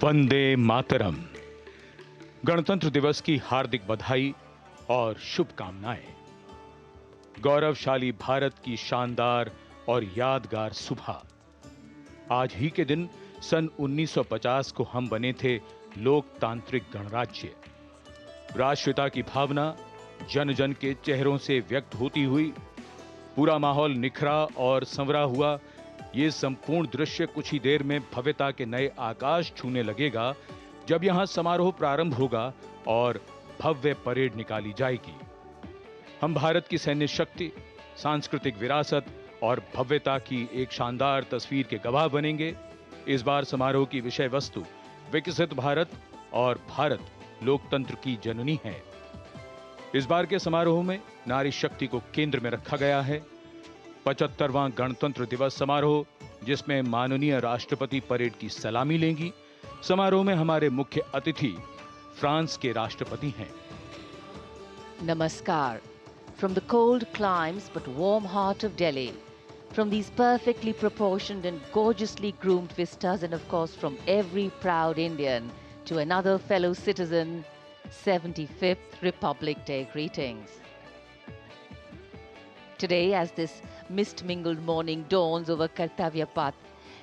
वंदे मातरम। गणतंत्र दिवस की हार्दिक बधाई और शुभकामनाएं। गौरवशाली भारत की शानदार और यादगार सुबह। आज ही के दिन सन 1950 को हम बने थे लोकतांत्रिक गणराज्य। राष्ट्रीयता की भावना जन जन के चेहरों से व्यक्त होती हुई, पूरा माहौल निखरा और संवरा हुआ। ये संपूर्ण दृश्य कुछ ही देर में भव्यता के नए आकाश छूने लगेगा जब यहां समारोह प्रारंभ होगा और भव्य परेड निकाली जाएगी। हम भारत की सैन्य शक्ति, सांस्कृतिक विरासत और भव्यता की एक शानदार तस्वीर के गवाह बनेंगे। इस बार समारोह की विषय वस्तु विकसित भारत और भारत लोकतंत्र की जननी है। इस बार के समारोह में नारी शक्ति को केंद्र में रखा गया है। 75वां गणतंत्र दिवस समारोह, जिसमें माननीय राष्ट्रपति परेड की सलामी लेंगी। समारोह में हमारे मुख्य अतिथि फ्रांस के राष्ट्रपति हैं। Namaskar. From the cold climes but warm heart of Delhi, from these perfectly proportioned and gorgeously groomed vistas, and of course from every proud Indian to another fellow citizen, 75th Republic Day greetings. Today, as this mist-mingled morning dawns over Kartavya Path,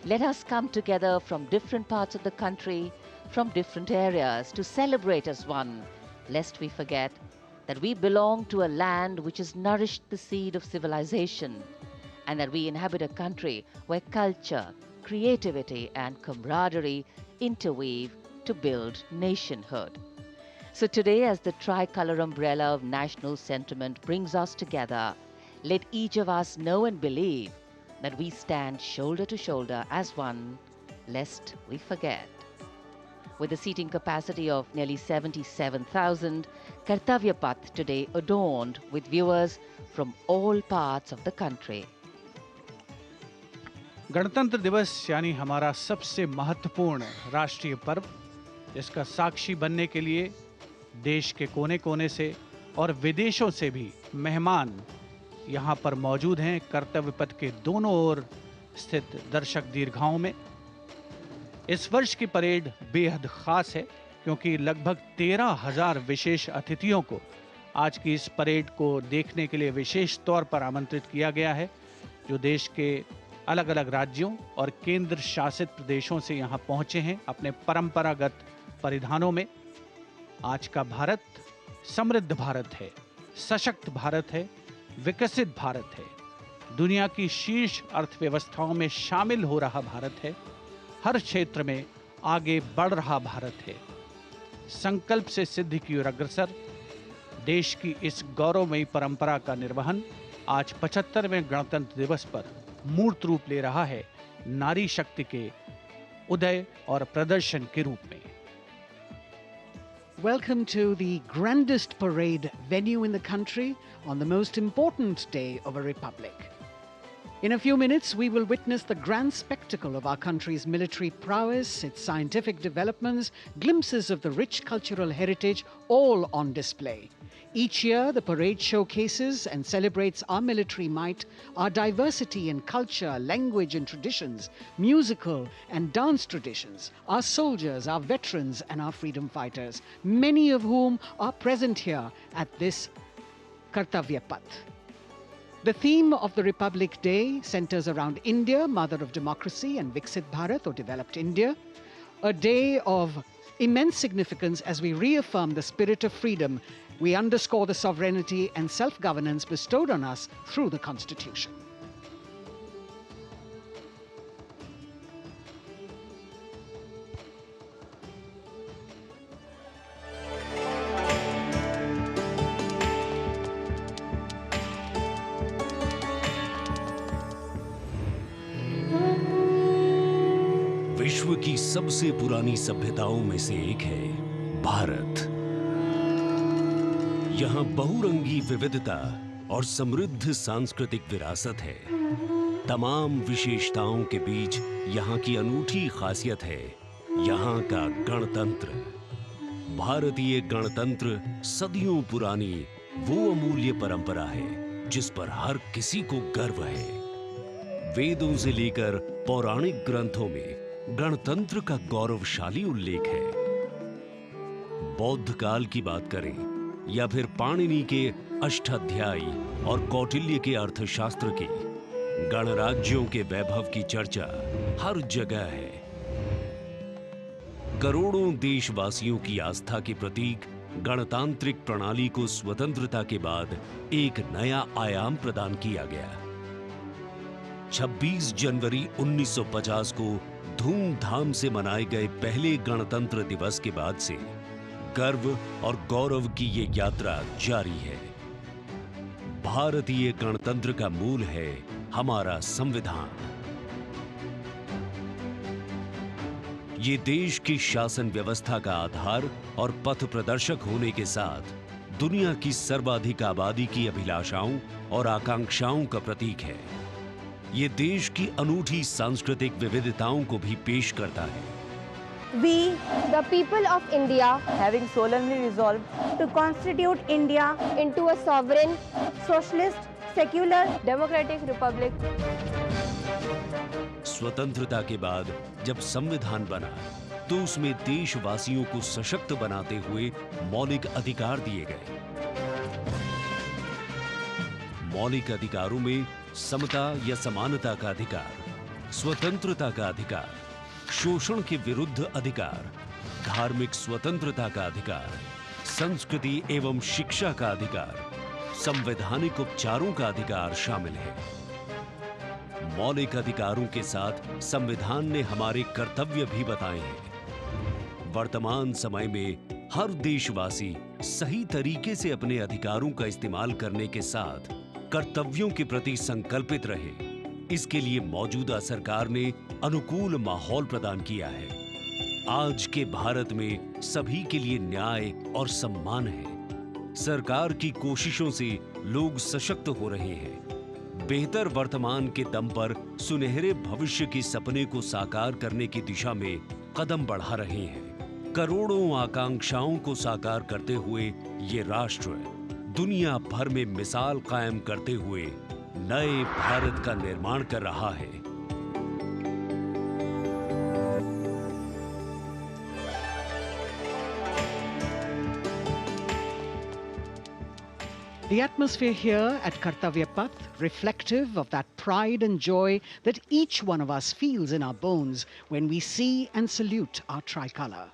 let us come together from different parts of the country, from different areas, to celebrate as one, lest we forget that we belong to a land which has nourished the seed of civilization, and that we inhabit a country where culture, creativity and camaraderie interweave to build nationhood. So today, as the tricolour umbrella of national sentiment brings us together, let each of us know and believe that we stand shoulder to shoulder as one, lest we forget. With a seating capacity of nearly 77,000, Kartavya Path today adorned with viewers from all parts of the country. गणतंत्र दिवस यानी हमारा सबसे महत्वपूर्ण राष्ट्रीय पर्व, जिसका साक्षी बनने के लिए देश के कोने कोने से और विदेशों से भी मेहमान यहाँ पर मौजूद हैं। कर्तव्य पथ के दोनों ओर स्थित दर्शक दीर्घाओं में इस वर्ष की परेड बेहद खास है, क्योंकि लगभग 13,000 विशेष अतिथियों को आज की इस परेड को देखने के लिए विशेष तौर पर आमंत्रित किया गया है, जो देश के अलग अलग राज्यों और केंद्र शासित प्रदेशों से यहाँ पहुँचे हैं अपने परंपरागत परिधानों में। आज का भारत समृद्ध भारत है, सशक्त भारत है, विकसित भारत है, दुनिया की शीर्ष अर्थव्यवस्थाओं में शामिल हो रहा भारत है, हर क्षेत्र में आगे बढ़ रहा भारत है, संकल्प से सिद्धि की ओर अग्रसर। देश की इस गौरवमयी परंपरा का निर्वहन आज 75वें गणतंत्र दिवस पर मूर्त रूप ले रहा है, नारी शक्ति के उदय और प्रदर्शन के रूप में। Welcome to the grandest parade venue in the country on the most important day of a republic. In a few minutes, we will witness the grand spectacle of our country's military prowess, its scientific developments, glimpses of the rich cultural heritage, all on display. Each year, the parade showcases and celebrates our military might, our diversity in culture, language and traditions, musical and dance traditions, our soldiers, our veterans and our freedom fighters, many of whom are present here at this Kartavya Path. The theme of the Republic Day centers around India, mother of democracy, and Viksit Bharat, or developed India, a day of immense significance as we reaffirm the spirit of freedom. We underscore the sovereignty and self-governance bestowed on us through the Constitution. विश्व की सबसे पुरानी सभ्यताओं में से एक है भारत। यहाँ बहुरंगी विविधता और समृद्ध सांस्कृतिक विरासत है। तमाम विशेषताओं के बीच यहाँ की अनूठी खासियत है यहाँ का गणतंत्र। भारतीय गणतंत्र सदियों पुरानी वो अमूल्य परंपरा है जिस पर हर किसी को गर्व है। वेदों से लेकर पौराणिक ग्रंथों में गणतंत्र का गौरवशाली उल्लेख है। बौद्ध काल की बात करें या फिर पाणिनि के अष्टाध्यायी और कौटिल्य के अर्थशास्त्र की, गणराज्यों के वैभव की चर्चा हर जगह है। करोड़ों देशवासियों की आस्था के प्रतीक गणतांत्रिक प्रणाली को स्वतंत्रता के बाद एक नया आयाम प्रदान किया गया। 26 जनवरी 1950 को धूमधाम से मनाए गए पहले गणतंत्र दिवस के बाद से गर्व और गौरव की ये यात्रा जारी है। भारतीय गणतंत्र का मूल है हमारा संविधान। ये देश की शासन व्यवस्था का आधार और पथ प्रदर्शक होने के साथ दुनिया की सर्वाधिक आबादी की अभिलाषाओं और आकांक्षाओं का प्रतीक है। ये देश की अनूठी सांस्कृतिक विविधताओं को भी पेश करता है। We, the people of India, having solemnly resolved to constitute India into a sovereign, socialist, secular, democratic republic. स्वतंत्रता के बाद जब संविधान बना तो उसमें देशवासियों को सशक्त बनाते हुए मौलिक अधिकार दिए गए। मौलिक अधिकारों में समता या समानता का अधिकार, स्वतंत्रता का अधिकार, शोषण के विरुद्ध अधिकार, धार्मिक स्वतंत्रता का अधिकार, संस्कृति एवं शिक्षा का अधिकार, संवैधानिक उपचारों का अधिकार शामिल है। मौलिक अधिकारों के साथ संविधान ने हमारे कर्तव्य भी बताए हैं। वर्तमान समय में हर देशवासी सही तरीके से अपने अधिकारों का इस्तेमाल करने के साथ कर्तव्यों के प्रति संकल्पित रहे, इसके लिए मौजूदा सरकार ने अनुकूल माहौल प्रदान किया है। आज के भारत में सभी के लिए न्याय और सम्मान है। सरकार की कोशिशों से लोग सशक्त हो रहे हैं। बेहतर वर्तमान के दम पर सुनहरे भविष्य के सपने को साकार करने की दिशा में कदम बढ़ा रहे हैं। करोड़ों आकांक्षाओं को साकार करते हुए ये राष्ट्र दुनिया भर में मिसाल कायम करते हुए नए भारत का निर्माण कर रहा है। The atmosphere here at Kartavya Path, reflective of that pride and joy that each one of us feels in our bones when we see and salute our tricolour.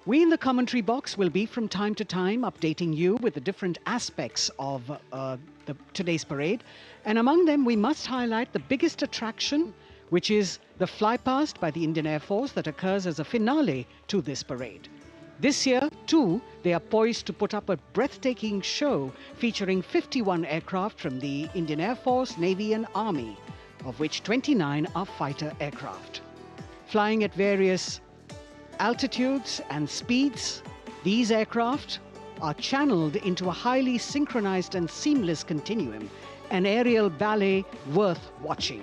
We in the commentary box will be from time to time updating you with the different aspects of today's parade, and among them we must highlight the biggest attraction, which is the flypast by the Indian Air Force that occurs as a finale to this parade. This year, too, they are poised to put up a breathtaking show featuring 51 aircraft from the Indian Air Force, Navy and Army, of which 29 are fighter aircraft. Flying at various altitudes and speeds, these aircraft are channeled into a highly synchronized and seamless continuum, an aerial ballet worth watching.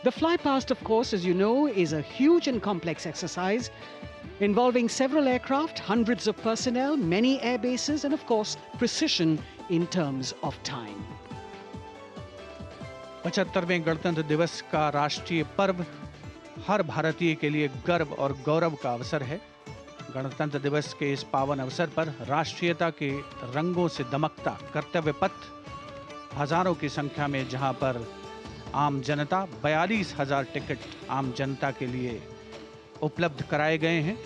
The flypast, of course, as you know, is a huge and complex exercise involving several aircraft, hundreds of personnel, many air bases, and of course, precision in terms of time. 75वें गणतंत्र दिवस का राष्ट्रीय पर्व हर भारतीय के लिए गर्व और गौरव का अवसर है। गणतंत्र दिवस के इस पावन अवसर पर राष्ट्रीयता के रंगों से दमकता कर्तव्य पथ, हजारों की संख्या में जहां पर आम जनता 42,000 टिकट आम जनता के लिए उपलब्ध कराए गए हैं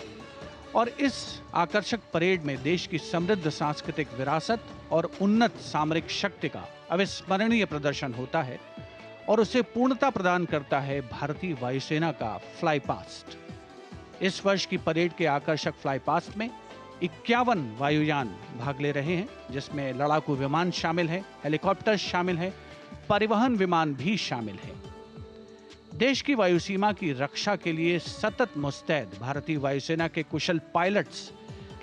और इस आकर्षक परेड में देश की समृद्ध सांस्कृतिक विरासत और उन्नत सामरिक शक्ति का अविस्मरणीय प्रदर्शन होता है और उसे पूर्णता प्रदान करता है भारतीय वायुसेना का फ्लाई पास्ट। इस वर्ष की परेड के आकर्षक फ्लाई पास्ट में 51 वायुयान भाग ले रहे हैं, जिसमें लड़ाकू विमान शामिल है, हेलीकॉप्टर शामिल है, परिवहन विमान भी शामिल है। देश की वायुसीमा की रक्षा के लिए सतत मुस्तैद भारतीय वायुसेना के कुशल पायलट्स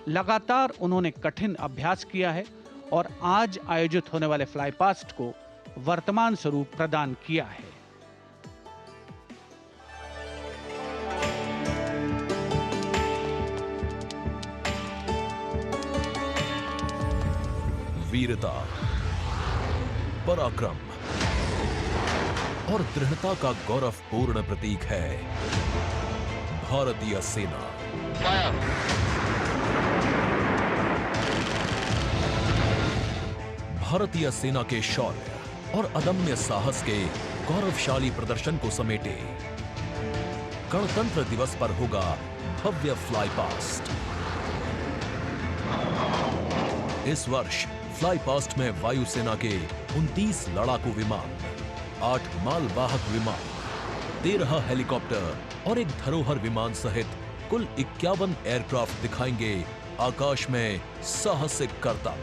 लगातार उन्होंने कठिन अभ्यास किया है और आज आयोजित होने वाले फ्लाई पास्ट को वर्तमान स्वरूप प्रदान किया है। वीरता, पराक्रम और दृढ़ता का गौरवपूर्ण प्रतीक है भारतीय सेना। भारतीय सेना के शौर्य और अदम्य साहस के गौरवशाली प्रदर्शन को समेटे गणतंत्र दिवस पर होगा भव्य फ्लाई पास्ट। इस वर्ष फ्लाई पास्ट में वायुसेना के 29 लड़ाकू विमान, 8 मालवाहक विमान, 13 हेलीकॉप्टर और एक धरोहर विमान सहित कुल 51 एयरक्राफ्ट दिखाएंगे आकाश में साहसिक करतब।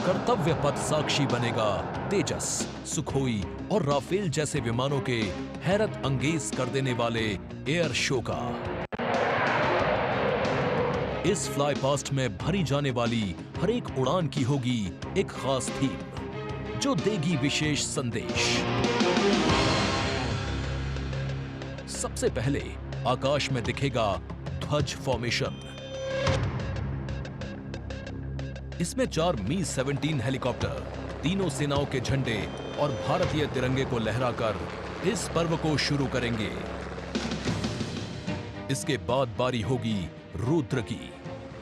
कर्तव्य पथ साक्षी बनेगा तेजस, सुखोई और राफेल जैसे विमानों के हैरत अंगेज कर देने वाले एयर शो का। इस फ्लाई पास्ट में भरी जाने वाली हर एक उड़ान की होगी एक खास थीम, जो देगी विशेष संदेश। सबसे पहले आकाश में दिखेगा ध्वज फॉर्मेशन। इसमें 4 मी-17 हेलीकॉप्टर तीनों सेनाओं के झंडे और भारतीय तिरंगे को लहराकर इस पर्व को शुरू करेंगे। इसके बाद बारी होगी रुद्र की।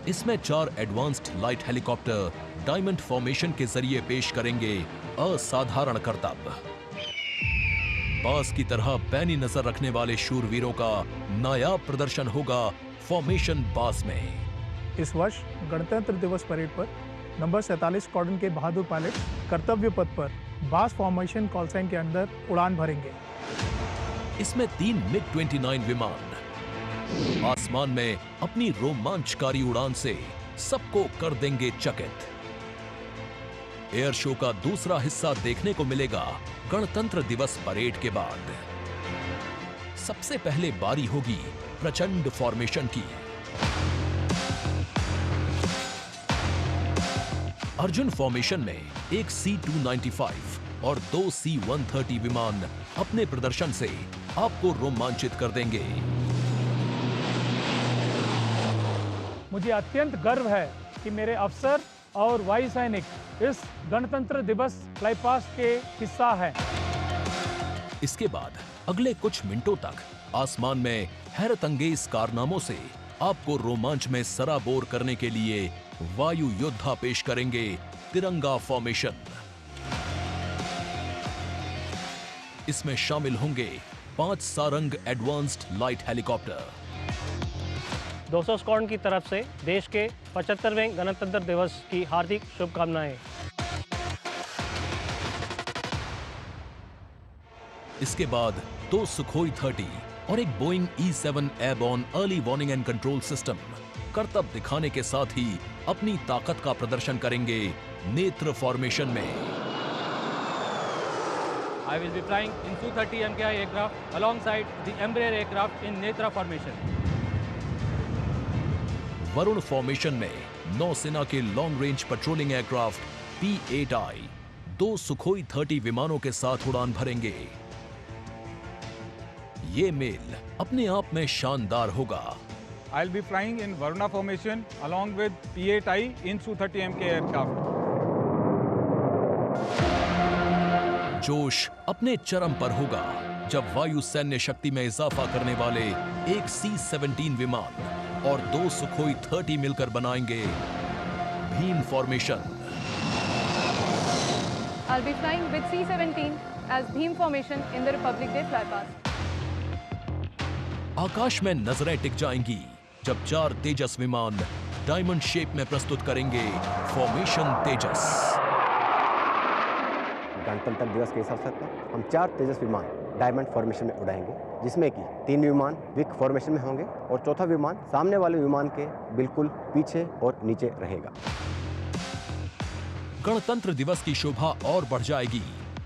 इसमें 4 advanced light helicopter diamond formation के जरिए पेश करेंगे असाधारण करतब। बास की तरह पैनी नजर रखने वाले शूरवीरों का नायाब प्रदर्शन होगा फॉर्मेशन बास में। इस वर्ष गणतंत्र दिवस परेड पर नंबर 47 स्क्वाड्रन के बहादुर पायलट कर्तव्य पथ पर बास फॉर्मेशन कॉल साइन के अंदर उड़ान भरेंगे। इसमें 3 MiG-29 विमान आसमान में अपनी रोमांचकारी उड़ान से सबको कर देंगे चकित। एयर शो का दूसरा हिस्सा देखने को मिलेगा गणतंत्र दिवस परेड के बाद। सबसे पहले बारी होगी प्रचंड फॉर्मेशन की। अर्जुन फॉर्मेशन में एक C-295 और 2 C-130 विमान अपने प्रदर्शन से आपको रोमांचित कर देंगे। मुझे अत्यंत गर्व है कि मेरे अफसर और वायु सैनिक इस गणतंत्र दिवस फ्लाई पास्ट के हिस्सा हैं। इसके बाद अगले कुछ मिनटों तक आसमान में हैरत अंगेज कारनामों से आपको रोमांच में सराबोर करने के लिए वायु योद्धा पेश करेंगे तिरंगा फॉर्मेशन। इसमें शामिल होंगे 5 Sarang advanced light helicopter. 200 squadron की तरफ से देश के 75वें गणतंत्र दिवस की हार्दिक शुभकामनाएं। इसके बाद 2 सुखोई 30 और एक Boeing E-7 airborne early warning and control system करतब दिखाने के साथ ही अपनी ताकत का प्रदर्शन करेंगे नेत्र फॉर्मेशन में। I will be flying in Su-30 MKI aircraft alongside the Embraer aircraft in Netra formation. Varun formation में नौसेना के long range patrolling aircraft P-8I 2 Sukhoi 30 विमानों के साथ उड़ान भरेंगे। ये मेल अपने आप में शानदार होगा। I'll be flying in Varuna formation along with P-8I in Su-30 MK aircraft. जोश अपने चरम पर होगा जब वायु सैन्य शक्ति में इजाफा करने वाले एक C-17 विमान और 2 सुखोई 30 मिलकर बनाएंगे Bhim formation. I'll be flying with C-17 as Bhim formation in the Republic Day flypast. आकाश में नजरें टिक जाएंगी जब 4 तेजस विमान डायमंड शेप में प्रस्तुत करेंगे फॉर्मेशन तेजस। गणतंत्र दिवस के इस अवसर पर हम 4 तेजस विमान डायमंड फॉर्मेशन में उड़ाएंगे, जिसमें कि 3 विमान विक फॉर्मेशन में होंगे और चौथा विमान सामने वाले विमान के बिल्कुल पीछे और नीचे रहेगा। गणतंत्र दिवस की शोभा और बढ़ जाएगी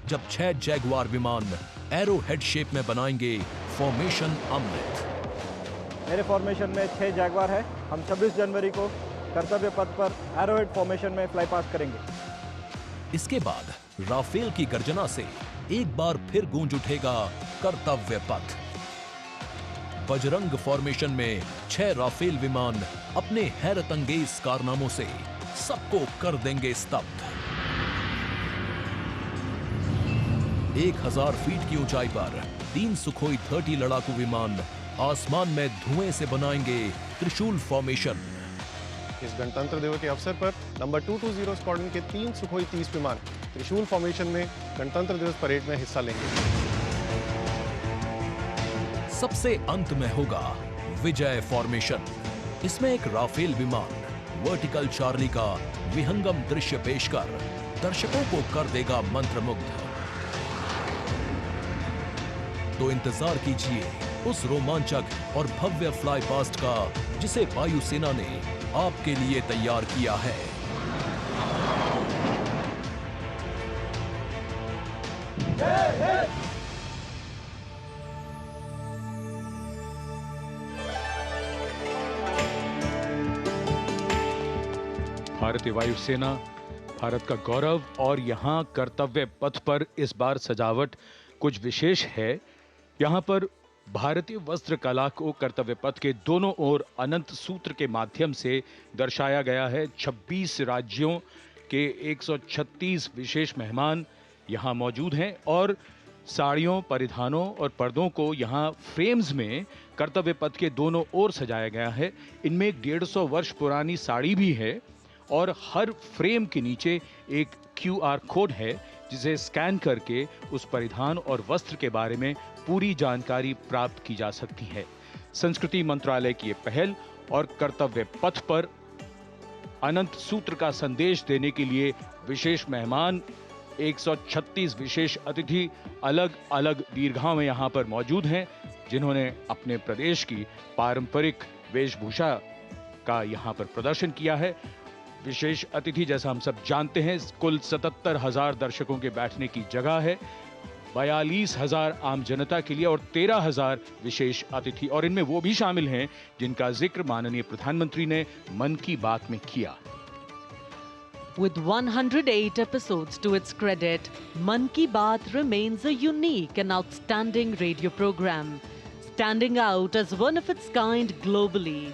जब 6 जैगुआर विमान एरो हेड शेप में बनाएंगे फॉर्मेशन अमृत। मेरे फॉर्मेशन में 6 जैगुआर है। हम 26 जनवरी को कर्तव्य पथ पर एरोहेड फॉर्मेशन में फ्लाई पास्ट करेंगे। इसके बाद राफेल की गर्जना से एक बार फिर गूंज उठेगा कर्तव्य पथ। बजरंग फॉर्मेशन में 6 राफेल विमान अपने हैरत अंगेज कारनामों से सबको कर देंगे स्तब्ध। 1000 फीट की ऊंचाई पर 3 सुखोई 30 लड़ाकू विमान आसमान में धुएं से बनाएंगे त्रिशूल फॉर्मेशन। इस गणतंत्र दिवस के अवसर पर नंबर 220 स्क्वाड्रन के 3 सुखोई 30 विमान त्रिशूल फॉर्मेशन में गणतंत्र दिवस परेड में हिस्सा लेंगे। सबसे अंत में होगा विजय फॉर्मेशन। इसमें एक राफेल विमान वर्टिकल चार्ली का विहंगम दृश्य पेश कर दर्शकों को कर देगा मंत्रमुग्ध। तो इंतजार कीजिए उस रोमांचक और भव्य फ्लाई पास्ट का जिसे वायुसेना ने आपके लिए तैयार किया है। भारतीय वायुसेना भारत का गौरव, और यहां कर्तव्य पथ पर इस बार सजावट कुछ विशेष है। यहां पर भारतीय वस्त्र कला को कर्तव्य पथ के दोनों ओर अनंत सूत्र के माध्यम से दर्शाया गया है। 26 राज्यों के 136 विशेष मेहमान यहां मौजूद हैं और साड़ियों, परिधानों और पर्दों को यहां फ्रेम्स में कर्तव्य पथ के दोनों ओर सजाया गया है। इनमें एक 150 वर्ष पुरानी साड़ी भी है और हर फ्रेम के नीचे एक QR कोड है जिसे स्कैन करके उस परिधान और वस्त्र के बारे में पूरी जानकारी प्राप्त की जा सकती है। संस्कृति मंत्रालय की ये पहल और कर्तव्य पथ पर अनंत सूत्र का संदेश देने के लिए विशेष मेहमान 136 विशेष अतिथि अलग अलग दीर्घाओं में यहां पर मौजूद हैं, जिन्होंने अपने प्रदेश की पारंपरिक वेशभूषा का यहां पर प्रदर्शन किया है। विशेष अतिथि, जैसा हम सब जानते हैं, कुल 77,000 दर्शकों के बैठने की जगह है, 42,000 आम जनता के लिए और 13,000 विशेष अतिथि, और इनमें वो भी शामिल हैं जिनका जिक्र माननीय प्रधानमंत्री ने मन की बात में किया। With 108 episodes to its credit, Mann Ki Baat remains a unique and outstanding radio program, standing out as one of its kind globally.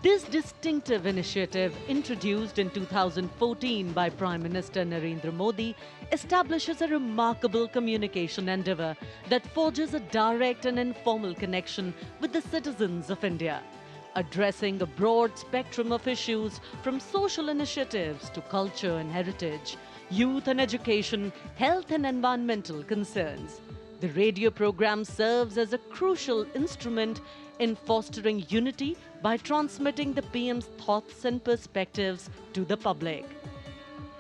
This distinctive initiative, introduced in 2014 by Prime Minister Narendra Modi, establishes a remarkable communication endeavour that forges a direct and informal connection with the citizens of India, addressing a broad spectrum of issues from social initiatives to culture and heritage, youth and education, health and environmental concerns. The radio program serves as a crucial instrument in fostering unity by transmitting the PM's thoughts and perspectives to the public.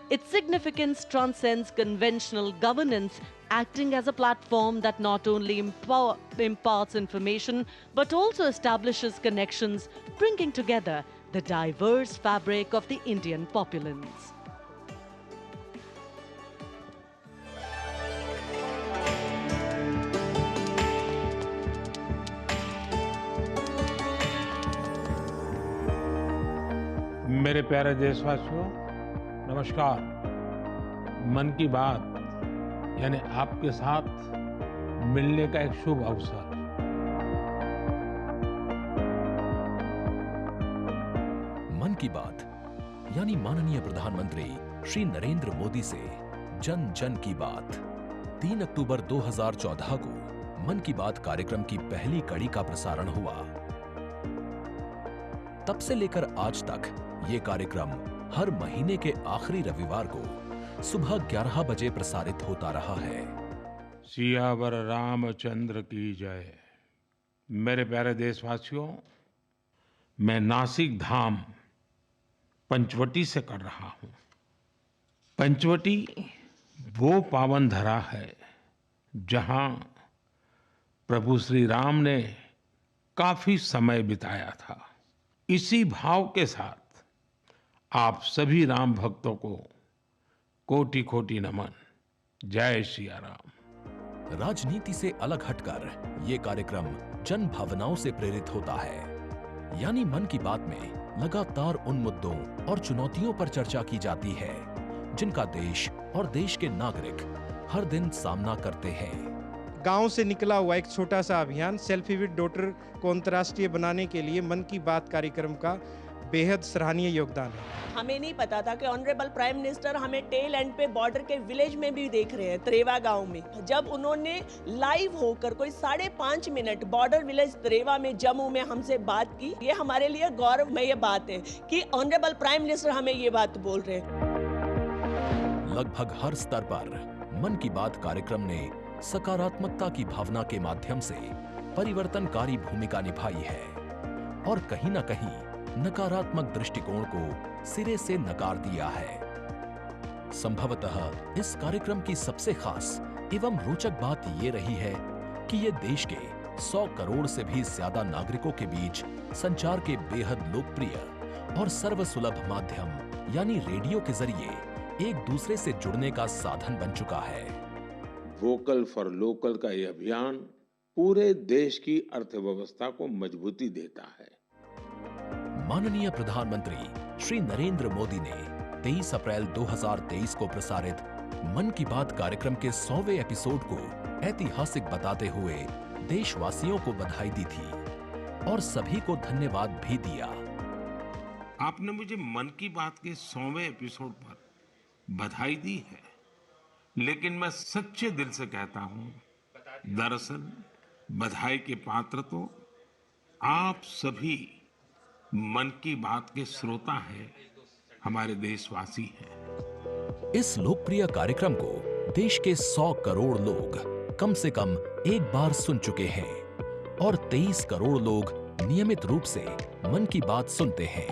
Its significance transcends conventional governance, acting as a platform that not only imparts information but also establishes connections, bringing together the diverse fabric of the Indian populace. मेरे प्यारे देशवासियों, नमस्कार। मन की बात यानी आपके साथ मिलने का एक शुभ अवसर। मन की बात यानी माननीय प्रधानमंत्री श्री नरेंद्र मोदी से जन जन की बात। 3 अक्टूबर 2014 को मन की बात कार्यक्रम की पहली कड़ी का प्रसारण हुआ। तब से लेकर आज तक ये कार्यक्रम हर महीने के आखिरी रविवार को सुबह 11 बजे प्रसारित होता रहा है। सियावर रामचंद्र की जय। मेरे प्यारे देशवासियों, मैं नासिक धाम पंचवटी से कर रहा हूं। पंचवटी वो पावन धरा है जहां प्रभु श्री राम ने काफी समय बिताया था। इसी भाव के साथ आप सभी राम भक्तों को कोटि कोटि नमन। जय सिया राम। राजनीति से अलग हटकर ये कार्यक्रम जन भावनाओं से प्रेरित होता है। यानी मन की बात में लगातार उन मुद्दों और चुनौतियों पर चर्चा की जाती है जिनका देश और देश के नागरिक हर दिन सामना करते हैं। गांव से निकला हुआ एक छोटा सा अभियान सेल्फी विद डॉटर को अंतर्राष्ट्रीय बनाने के लिए मन की बात कार्यक्रम का बेहद सराहनीय योगदान है। हमें नहीं पता था कि ऑनरेबल प्राइम मिनिस्टर हमें टेल एंड पे बॉर्डर के विलेज में भी देख रहे हैं, त्रेवा गांव में। जब उन्होंने लाइव होकर कोई 5.5 मिनट बॉर्डर विलेज त्रेवा में जम्मू में हमसे बात की, ये हमारे लिए गौरवमय बात है कि ऑनरेबल प्राइम मिनिस्टर हमें ये बात बोल रहे हैं। लगभग हर स्तर पर मन की बात कार्यक्रम ने सकारात्मकता की भावना के माध्यम से परिवर्तनकारी भूमिका निभाई है और कहीं न कहीं नकारात्मक दृष्टिकोण को सिरे से नकार दिया है। संभवतः इस कार्यक्रम की सबसे खास एवं रोचक बात ये रही है कि ये देश के 100 करोड़ से भी ज्यादा नागरिकों के बीच संचार के बेहद लोकप्रिय और सर्वसुलभ माध्यम यानी रेडियो के जरिए एक दूसरे से जुड़ने का साधन बन चुका है। वोकल फॉर लोकल का ये अभियान पूरे देश की अर्थव्यवस्था को मजबूती देता है। माननीय प्रधानमंत्री श्री नरेंद्र मोदी ने 23 अप्रैल 2023 को प्रसारित मन की बात कार्यक्रम के 100वें एपिसोड को ऐतिहासिक बताते हुए देशवासियों को बधाई दी थी और सभी को धन्यवाद भी दिया। आपने मुझे मन की बात के 100वें एपिसोड पर बधाई दी है, लेकिन मैं सच्चे दिल से कहता हूं, दरअसल बधाई के पात्र तो आप सभी मन की बात के श्रोता हैं, हमारे देशवासी हैं। इस लोकप्रिय कार्यक्रम को देश के 100 करोड़ लोग कम से कम एक बार सुन चुके हैं और 23 करोड़ लोग नियमित रूप से मन की बात सुनते हैं।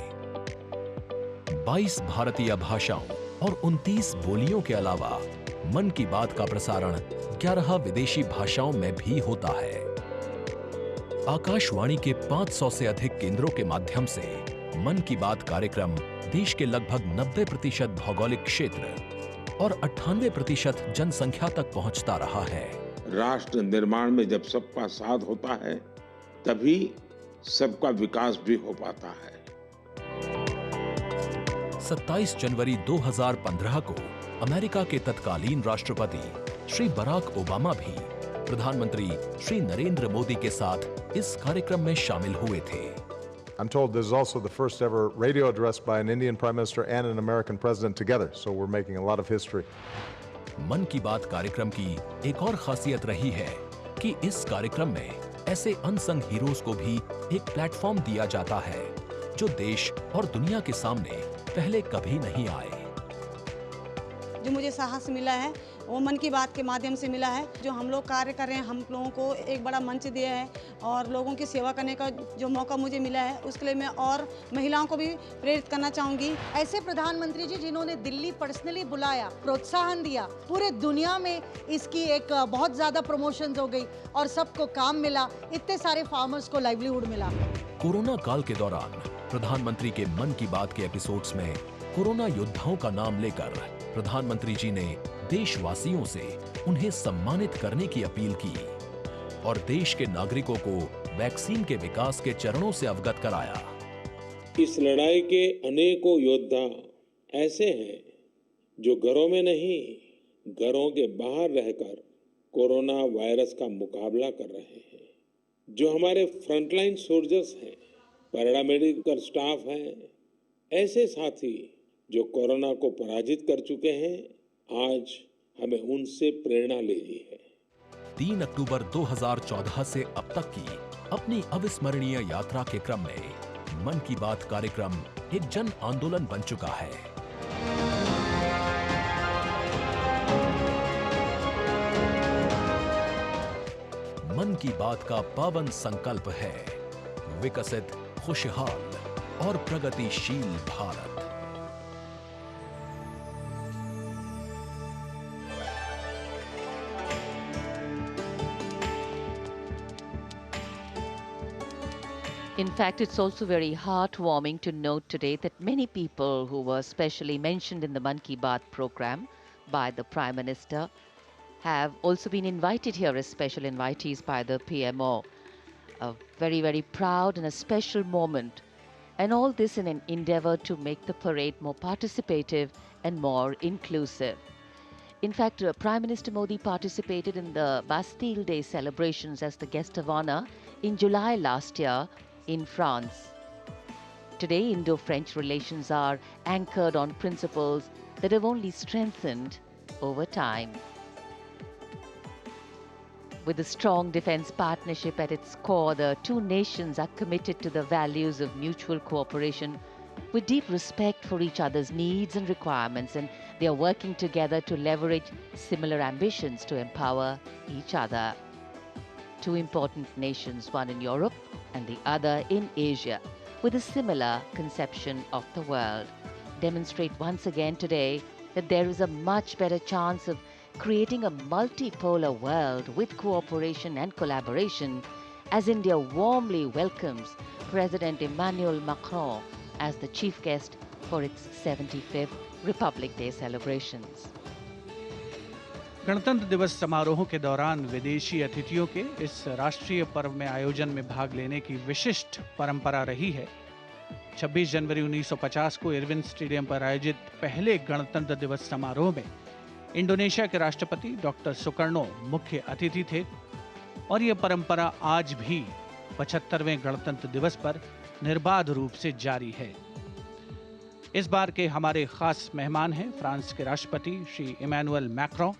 22 भारतीय भाषाओं और 29 बोलियों के अलावा मन की बात का प्रसारण 11 विदेशी भाषाओं में भी होता है। आकाशवाणी के 500 से अधिक केंद्रों के माध्यम से मन की बात कार्यक्रम देश के लगभग 90% भौगोलिक क्षेत्र और 98% जनसंख्या तक पहुंचता रहा है। राष्ट्र निर्माण में जब सबका साथ होता है, तभी सबका विकास भी हो पाता है। 27 जनवरी 2015 को अमेरिका के तत्कालीन राष्ट्रपति श्री बराक ओबामा भी प्रधानमंत्री श्री नरेंद्र मोदी के साथ इस कार्यक्रम में शामिल हुए थे। I'm told this is also the first ever radio address by an Indian Prime Minister and an American President together, so we're making a lot of history. मन की बात कार्यक्रम की एक और खासियत रही है कि इस कार्यक्रम में ऐसे अनसंग हीरोज को भी एक प्लेटफॉर्म दिया जाता है जो देश और दुनिया के सामने पहले कभी नहीं आए। जो मुझे साहस मिला है वो मन की बात के माध्यम से मिला है। जो हम लोग कार्य कर रहे हैं, हम लोगों को एक बड़ा मंच दिया है और लोगों की सेवा करने का जो मौका मुझे मिला है, उसके लिए मैं और महिलाओं को भी प्रेरित करना चाहूँगी। ऐसे प्रधानमंत्री जी जिन्होंने दिल्ली पर्सनली बुलाया, प्रोत्साहन दिया, पूरे दुनिया में इसकी एक बहुत ज़्यादा प्रमोशन हो गई और सबको काम मिला, इतने सारे फार्मर्स को लाइवलीहुड मिला। कोरोना काल के दौरान प्रधानमंत्री के मन की बात के एपिसोड्स में कोरोना योद्धाओं का नाम लेकर प्रधानमंत्री जी ने देशवासियों से उन्हें सम्मानित करने की अपील की और देश के नागरिकों को वैक्सीन के विकास के चरणों से अवगत कराया। इस लड़ाई के अनेकों योद्धा ऐसे हैं जो घरों में नहीं, घरों के बाहर रहकर कोरोना वायरस का मुकाबला कर रहे हैं। जो हमारे फ्रंटलाइन सोल्जर्स हैं, पैरामेडिकल स्टाफ हैं, ऐसे साथी जो कोरोना को पराजित कर चुके हैं, आज हमें उनसे प्रेरणा लेनी है। 3 अक्टूबर 2014 से अब तक की अपनी अविस्मरणीय यात्रा के क्रम में मन की बात कार्यक्रम एक जन आंदोलन बन चुका है। मन की बात का पावन संकल्प है विकसित, खुशहाल और प्रगतिशील Bharat. In fact, it's also very heartwarming to note today that many people who were specially mentioned in the Man Ki Baat program by the Prime Minister have also been invited here as special invitees by the PMO. A very, very proud and a special moment. And all this in an endeavor to make the parade more participative and more inclusive. In fact, Prime Minister Modi participated in the Bastille Day celebrations as the guest of honor in July last year in France. today, Indo-French relations are anchored on principles that have only strengthened over time. With a strong defense partnership at its core, the two nations are committed to the values of mutual cooperation with deep respect for each other's needs and requirements, and they are working together to leverage similar ambitions to empower each other. Two important nations, one in Europe and the other in Asia, with a similar conception of the world, demonstrate once again today that there is a much better chance of creating a multipolar world with cooperation and collaboration, as India warmly welcomes President Emmanuel Macron as the chief guest for its 75th Republic Day celebrations. गणतंत्र दिवस समारोहों के दौरान विदेशी अतिथियों के इस राष्ट्रीय पर्व में आयोजन में भाग लेने की विशिष्ट परंपरा रही है। 26 जनवरी 1950 को इरविन स्टेडियम पर आयोजित पहले गणतंत्र दिवस समारोह में इंडोनेशिया के राष्ट्रपति डॉक्टर सुकर्णो मुख्य अतिथि थे और यह परंपरा आज भी 75वें गणतंत्र दिवस पर निर्बाध रूप से जारी है। इस बार के हमारे खास मेहमान हैं फ्रांस के राष्ट्रपति श्री इमैनुअल मैक्रों।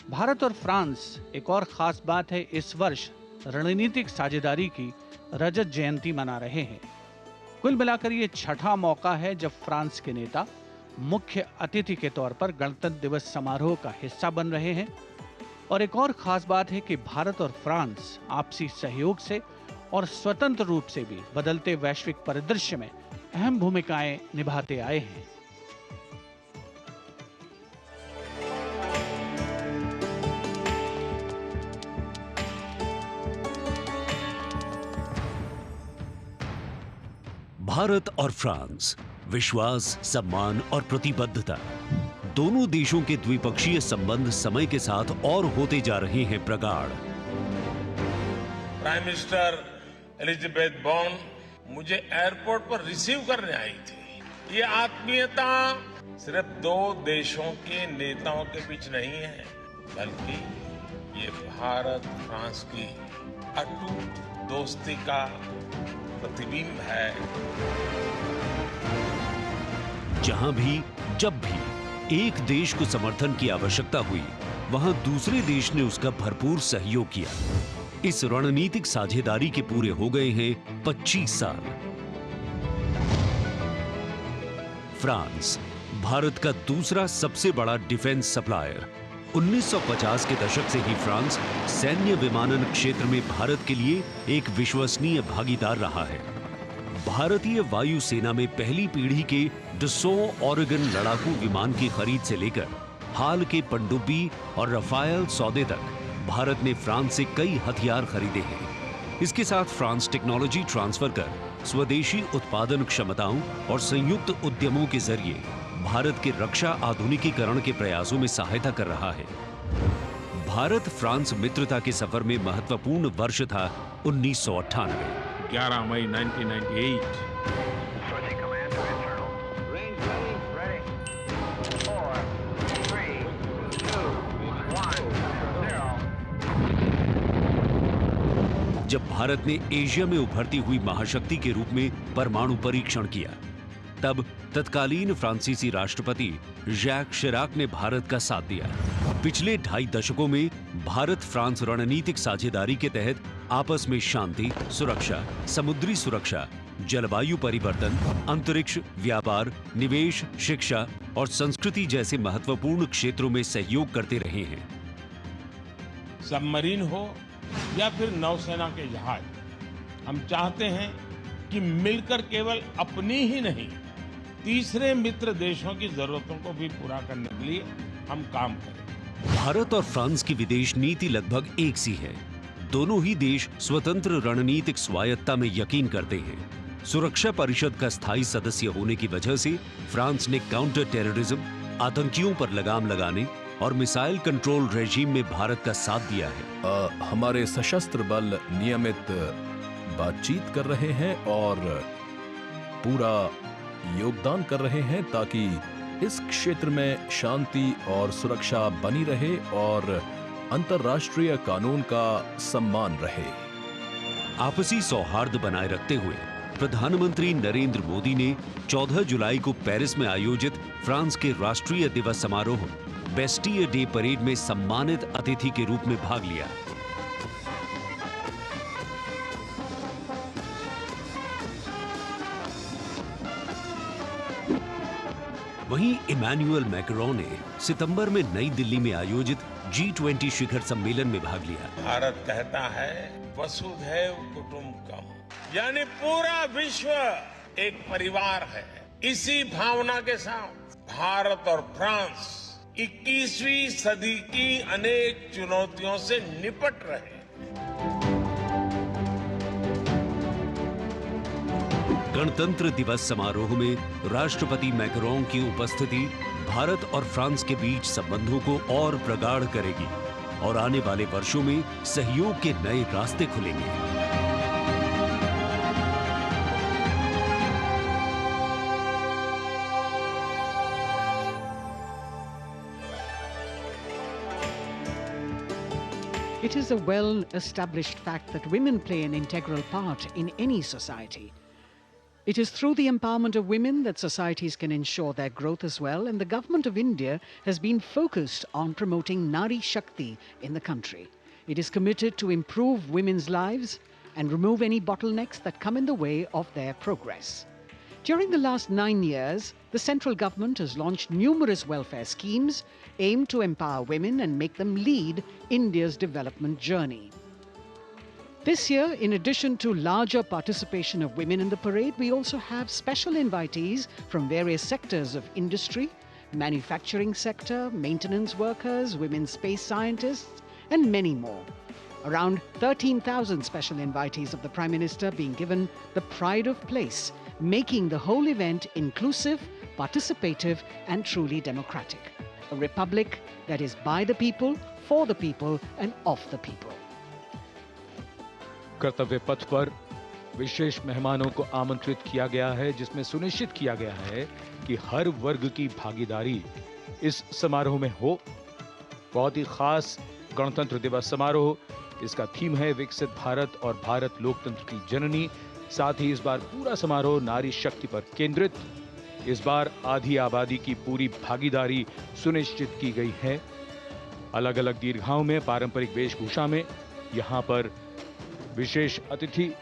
भारत और फ्रांस, एक और खास बात है, इस वर्ष रणनीतिक साझेदारी की रजत जयंती मना रहे हैं। कुल मिलाकर ये छठा मौका है जब फ्रांस के नेता मुख्य अतिथि के तौर पर गणतंत्र दिवस समारोह का हिस्सा बन रहे हैं। और एक और खास बात है कि भारत और फ्रांस आपसी सहयोग से और स्वतंत्र रूप से भी बदलते वैश्विक परिदृश्य में अहम भूमिकाएं निभाते आए हैं। भारत और फ्रांस, विश्वास, सम्मान और प्रतिबद्धता, दोनों देशों के द्विपक्षीय संबंध समय के साथ और होते जा रहे हैं प्रगाढ़। प्राइम मिनिस्टर एलिजाबेथ बॉर्न मुझे एयरपोर्ट पर रिसीव करने आई थी। ये आत्मीयता सिर्फ दो देशों के नेताओं के बीच नहीं है, बल्कि ये भारत फ्रांस की अटूट दोस्ती का प्रतिबिंब है। जहां भी, जब भी एक देश को समर्थन की आवश्यकता हुई, वहां दूसरे देश ने उसका भरपूर सहयोग किया। इस रणनीतिक साझेदारी के पूरे हो गए हैं 25 साल। फ्रांस, भारत का दूसरा सबसे बड़ा डिफेंस सप्लायर। 1950 के दशक से ही फ्रांस सैन्य विमानन क्षेत्र में भारत के लिए एक विश्वसनीय भागीदार रहा है। भारतीय वायुसेना में पहली पीढ़ी के डसॉ ओरेगन लड़ाकू विमान की खरीद से लेकर हाल के पनडुब्बी और रफायल सौदे तक भारत ने फ्रांस से कई हथियार खरीदे हैं। इसके साथ फ्रांस टेक्नोलॉजी ट्रांसफर कर स्वदेशी उत्पादन क्षमताओं और संयुक्त उद्यमों के जरिए भारत के रक्षा आधुनिकीकरण के प्रयासों में सहायता कर रहा है। भारत फ्रांस मित्रता के सफर में महत्वपूर्ण वर्ष था 1998। 11 मई 1998। जब भारत ने एशिया में उभरती हुई महाशक्ति के रूप में परमाणु परीक्षण किया, तब तत्कालीन फ्रांसीसी राष्ट्रपति जैक शिराक ने भारत का साथ दिया। पिछले 2.5 दशकों में भारत फ्रांस रणनीतिक साझेदारी के तहत आपस में शांति, सुरक्षा, समुद्री सुरक्षा, जलवायु परिवर्तन, अंतरिक्ष, व्यापार, निवेश, शिक्षा और संस्कृति जैसे महत्वपूर्ण क्षेत्रों में सहयोग करते रहे हैं। सबमरीन हो या फिर नौसेना के जहाज, हम चाहते हैं कि मिलकर केवल अपनी ही नहीं, तीसरे मित्र देशों की जरूरतों को भी पूरा करने के लिए हम काम करें। भारत और फ्रांस की विदेश नीति लगभग एक सी है। दोनों ही देश स्वतंत्र रणनीतिक स्वायत्ता में यकीन करते हैं। सुरक्षा परिषद का स्थायी सदस्य होने की वजह से फ्रांस ने काउंटर टेररिज्म, आतंकियों पर लगाम लगाने और मिसाइल कंट्रोल रेजीम में भारत का साथ दिया है। हमारे सशस्त्र बल नियमित बातचीत कर रहे हैं और पूरा योगदान कर रहे हैं ताकि इस क्षेत्र में शांति और सुरक्षा बनी रहे और अंतर्राष्ट्रीय कानून का सम्मान रहे। आपसी सौहार्द बनाए रखते हुए प्रधानमंत्री नरेंद्र मोदी ने 14 जुलाई को पेरिस में आयोजित फ्रांस के राष्ट्रीय दिवस समारोह बेस्टियर डे परेड में सम्मानित अतिथि के रूप में भाग लिया। वहीं इमैनुअल मैक्रोन ने सितंबर में नई दिल्ली में आयोजित G20 शिखर सम्मेलन में भाग लिया। भारत कहता है वसुधैव कुटुंबकम, यानी पूरा विश्व एक परिवार है। इसी भावना के साथ भारत और फ्रांस 21वीं सदी की अनेक चुनौतियों से निपट रहे। गणतंत्र दिवस समारोह में राष्ट्रपति मैक्रोन की उपस्थिति भारत और फ्रांस के बीच संबंधों को और प्रगाढ़ करेगी और आने वाले वर्षों में सहयोग के नए रास्ते खुलेंगे। It is a well-established fact that women play an integral part in any society. It is through the empowerment of women that societies can ensure their growth as well, and the Government of India has been focused on promoting Nari Shakti in the country. It is committed to improve women's lives and remove any bottlenecks that come in the way of their progress. During the last 9 years, the central government has launched numerous welfare schemes aimed to empower women and make them lead India's development journey. This year, in addition to larger participation of women in the parade, we also have special invitees from various sectors of industry, manufacturing sector, maintenance workers, women space scientists, and many more. Around 13,000 special invitees of the Prime Minister being given the pride of place, making the whole event inclusive, participative, and truly democratic. A republic that is by the people, for the people, and of the people. कर्तव्य पथ पर विशेष मेहमानों को आमंत्रित किया गया है, जिसमें सुनिश्चित किया गया है कि हर वर्ग की भागीदारी इस समारोह में हो। बहुत ही खास गणतंत्र दिवस समारोह, इसका थीम है विकसित भारत और भारत लोकतंत्र की जननी। साथ ही इस बार पूरा समारोह नारी शक्ति पर केंद्रित। इस बार आधी आबादी की पूरी भागीदारी सुनिश्चित की गई है। अलग अलग दीर्घाओं में पारंपरिक वेशभूषा में यहां पर विशेष अतिथि।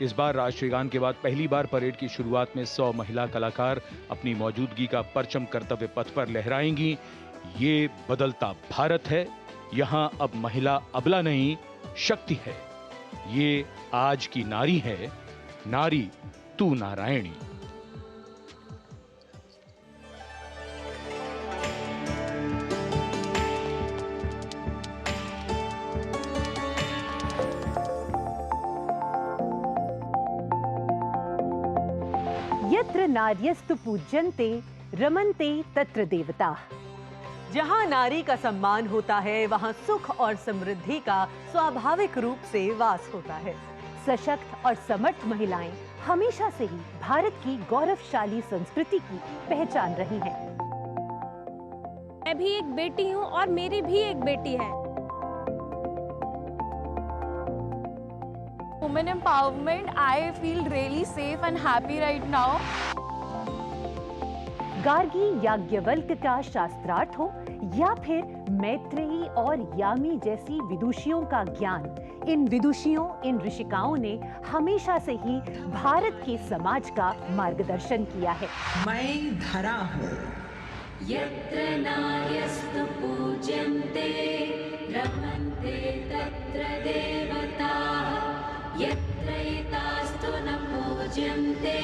इस बार राष्ट्रीय गान के बाद पहली बार परेड की शुरुआत में 100 महिला कलाकार अपनी मौजूदगी का परचम कर्तव्य पथ पर लहराएंगी। ये बदलता भारत है, यहां अब महिला अबला नहीं, शक्ति है। ये आज की नारी है, नारी तू नारायणी। यत्र नार्यस्तु पूज्यन्ते रमन्ते तत्र देवताः। जहां नारी का सम्मान होता है, वहां सुख और समृद्धि का स्वाभाविक रूप से वास होता है। सशक्त और समर्थ महिलाएं हमेशा से ही भारत की गौरवशाली संस्कृति की पहचान रही हैं। मैं भी एक बेटी हूं और मेरी भी एक बेटी है। Women empowerment, I feel really safe and happy right now. Gargi Yajnavalkya का शास्त्रार्थ हो या फिर मैत्रेयी और यामी जैसी विदुषियों का ज्ञान, इन विदुषियों, इन ऋषिकाओं ने हमेशा से ही भारत के समाज का मार्गदर्शन किया है। मैं धरा हूँ। यत्र नार्यस्तु पूज्यन्ते रमन्ते तत्र देवताः। यत्र एतास्तु न पूज्यन्ते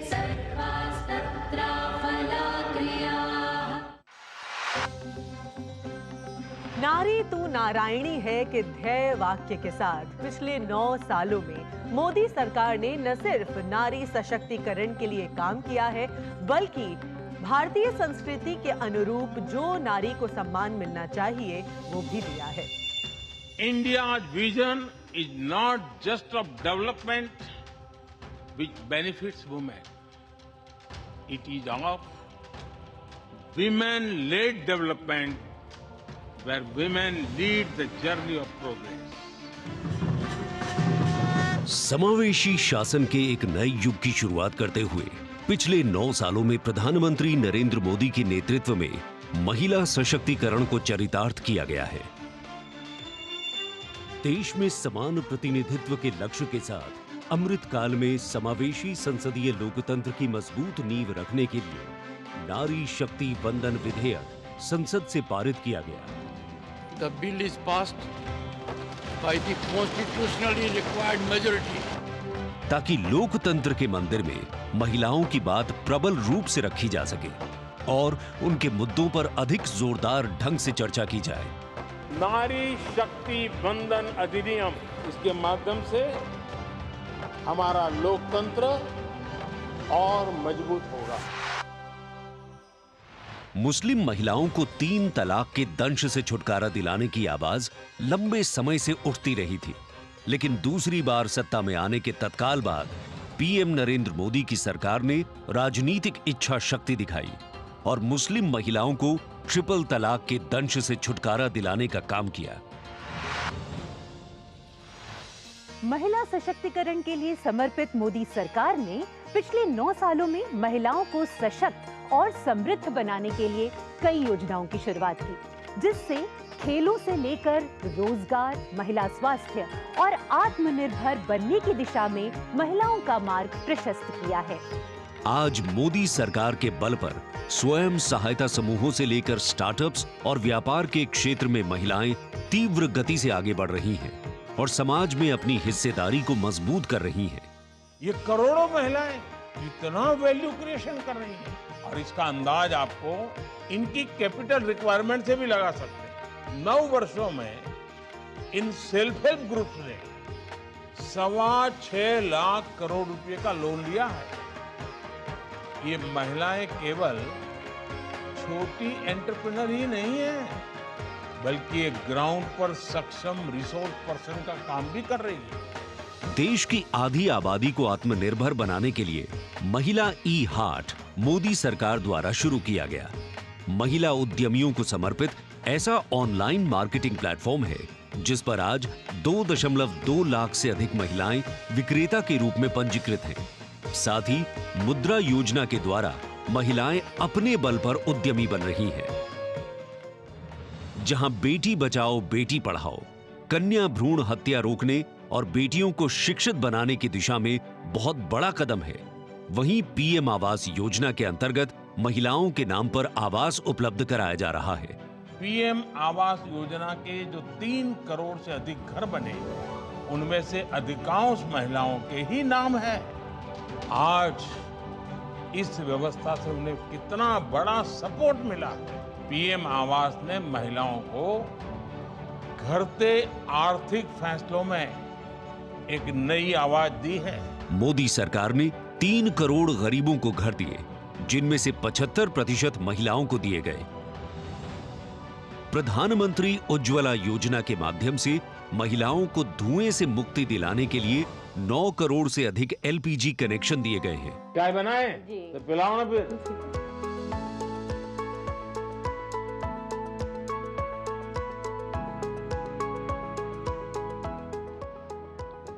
सर्वास्तत्र फलाक्रियाः। नारी तू नारायणी है के ध्येय वाक्य के साथ पिछले 9 सालों में मोदी सरकार ने न सिर्फ नारी सशक्तिकरण के लिए काम किया है, बल्कि भारतीय संस्कृति के अनुरूप जो नारी को सम्मान मिलना चाहिए वो भी दिया है। India's vision is not just of development which benefits women. It is of women-led development where women lead the journey of progress. समावेशी शासन के एक नए युग की शुरुआत करते हुए पिछले 9 सालों में प्रधानमंत्री नरेंद्र मोदी के नेतृत्व में महिला सशक्तिकरण को चरितार्थ किया गया है। देश में समान प्रतिनिधित्व के लक्ष्य के साथ अमृत काल में समावेशी संसदीय लोकतंत्र की मजबूत नींव रखने के लिए नारी शक्ति वंदन विधेयक संसद से पारित किया गया। The bill is passed by the constitutionally required majority. ताकि लोकतंत्र के मंदिर में महिलाओं की बात प्रबल रूप से रखी जा सके और उनके मुद्दों पर अधिक जोरदार ढंग से चर्चा की जाए। नारी शक्ति वंदन अधिनियम, इसके माध्यम से हमारा लोकतंत्र और मजबूत होगा। मुस्लिम महिलाओं को 3 तलाक के दंश से छुटकारा दिलाने की आवाज लंबे समय से उठती रही थी, लेकिन दूसरी बार सत्ता में आने के तत्काल बाद पीएम नरेंद्र मोदी की सरकार ने राजनीतिक इच्छा शक्ति दिखाई और मुस्लिम महिलाओं को ट्रिपल तलाक के दंश से छुटकारा दिलाने का काम किया। महिला सशक्तिकरण के लिए समर्पित मोदी सरकार ने पिछले 9 सालों में महिलाओं को सशक्त और समृद्ध बनाने के लिए कई योजनाओं की शुरुआत की, जिससे खेलों से लेकर रोजगार, महिला स्वास्थ्य और आत्मनिर्भर बनने की दिशा में महिलाओं का मार्ग प्रशस्त किया है। आज मोदी सरकार के बल पर स्वयं सहायता समूहों से लेकर स्टार्टअप्स और व्यापार के क्षेत्र में महिलाएं तीव्र गति से आगे बढ़ रही हैं और समाज में अपनी हिस्सेदारी को मजबूत कर रही हैं। ये करोड़ों महिलाएं कितना वैल्यू क्रिएशन कर रही हैं और इसका अंदाज आपको इनकी कैपिटल रिक्वायरमेंट से भी लगा सकते हैं। 9 वर्षों में इन सेल्फ हेल्प ग्रुप्स ने 6.25 लाख करोड़ रुपए का लोन लिया है। ये महिलाएं केवल छोटी एंटरप्रेन्योर ही नहीं है, बल्कि एक ग्राउंड पर सक्षम रिसोर्स पर्सन का काम भी कर रही है। देश की आधी आबादी को आत्मनिर्भर बनाने के लिए महिला ई हाट मोदी सरकार द्वारा शुरू किया गया। महिला उद्यमियों को समर्पित ऐसा ऑनलाइन मार्केटिंग प्लेटफॉर्म है जिस पर आज 2.2 लाख से अधिक महिलाएं विक्रेता के रूप में पंजीकृत हैं। साथ ही मुद्रा योजना के द्वारा महिलाएं अपने बल पर उद्यमी बन रही हैं। जहां बेटी बचाओ बेटी पढ़ाओ, कन्या भ्रूण हत्या रोकने और बेटियों को शिक्षित बनाने की दिशा में बहुत बड़ा कदम है, वहीं पीएम आवास योजना के अंतर्गत महिलाओं के नाम पर आवास उपलब्ध कराया जा रहा है। पीएम आवास योजना के जो 3 करोड़ से अधिक घर बने, उनमें से अधिकांश महिलाओं के ही नाम है। आज इस व्यवस्था से उन्हें कितना बड़ा सपोर्ट मिला है। पीएम आवास ने महिलाओं को घटते आर्थिक फैसलों में एक नई आवाज दी है। मोदी सरकार ने 3 करोड़ गरीबों को घर दिए, जिनमें से 75% महिलाओं को दिए गए। प्रधानमंत्री उज्ज्वला योजना के माध्यम से महिलाओं को धुएं से मुक्ति दिलाने के लिए 9 करोड़ से अधिक एलपीजी कनेक्शन दिए गए हैं। चाय बनाए तो पिलाओ ना फिर।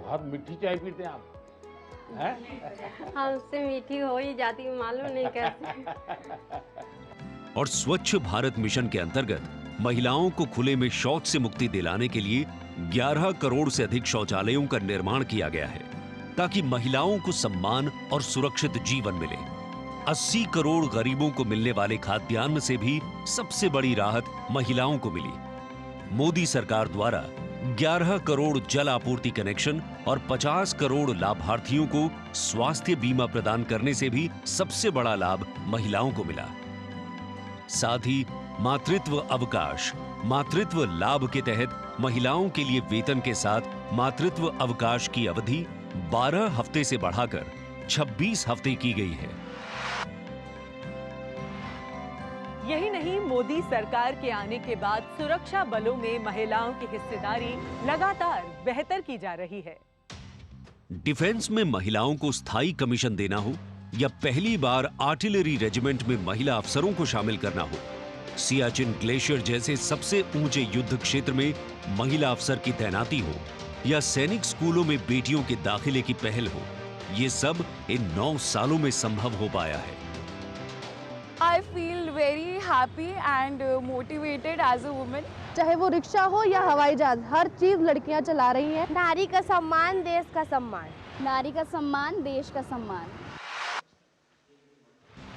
बहुत मीठी चाय पीते हैं आप, हैं? हमसे मीठी हो ही जाती, मालूम नहीं कैसे। और स्वच्छ भारत मिशन के अंतर्गत महिलाओं को खुले में शौच से मुक्ति दिलाने के लिए 11 करोड़ से अधिक शौचालयों का निर्माण किया गया है, ताकि महिलाओं को सम्मान और सुरक्षित जीवन मिले। 80 करोड़ गरीबों को मिलने वाले खाद्यान्न से भी सबसे बड़ी राहत महिलाओं को मिली। मोदी सरकार द्वारा 11 करोड़ जल आपूर्ति कनेक्शन और 50 करोड़ लाभार्थियों को स्वास्थ्य बीमा प्रदान करने से भी सबसे बड़ा लाभ महिलाओं को मिला। साथ ही मातृत्व अवकाश, मातृत्व लाभ के तहत महिलाओं के लिए वेतन के साथ मातृत्व अवकाश की अवधि 12 हफ्ते से बढ़ाकर 26 हफ्ते की गई है। यही नहीं, मोदी सरकार के आने के बाद सुरक्षा बलों में महिलाओं की हिस्सेदारी लगातार बेहतर की जा रही है। डिफेंस में महिलाओं को स्थायी कमीशन देना हो या पहली बार आर्टिलरी रेजिमेंट में महिला अफसरों को शामिल करना हो, सियाचिन ग्लेशियर जैसे सबसे ऊंचे युद्ध क्षेत्र में महिला अफसर की तैनाती हो या सैनिक स्कूलों में बेटियों के दाखिले की पहल हो, ये सब इन 9 सालों में संभव हो पाया है। I feel very happy and motivated as a woman. चाहे वो रिक्शा हो या हवाई जहाज, हर चीज लड़कियां चला रही हैं। नारी का सम्मान, देश का सम्मान। नारी का सम्मान, देश का सम्मान।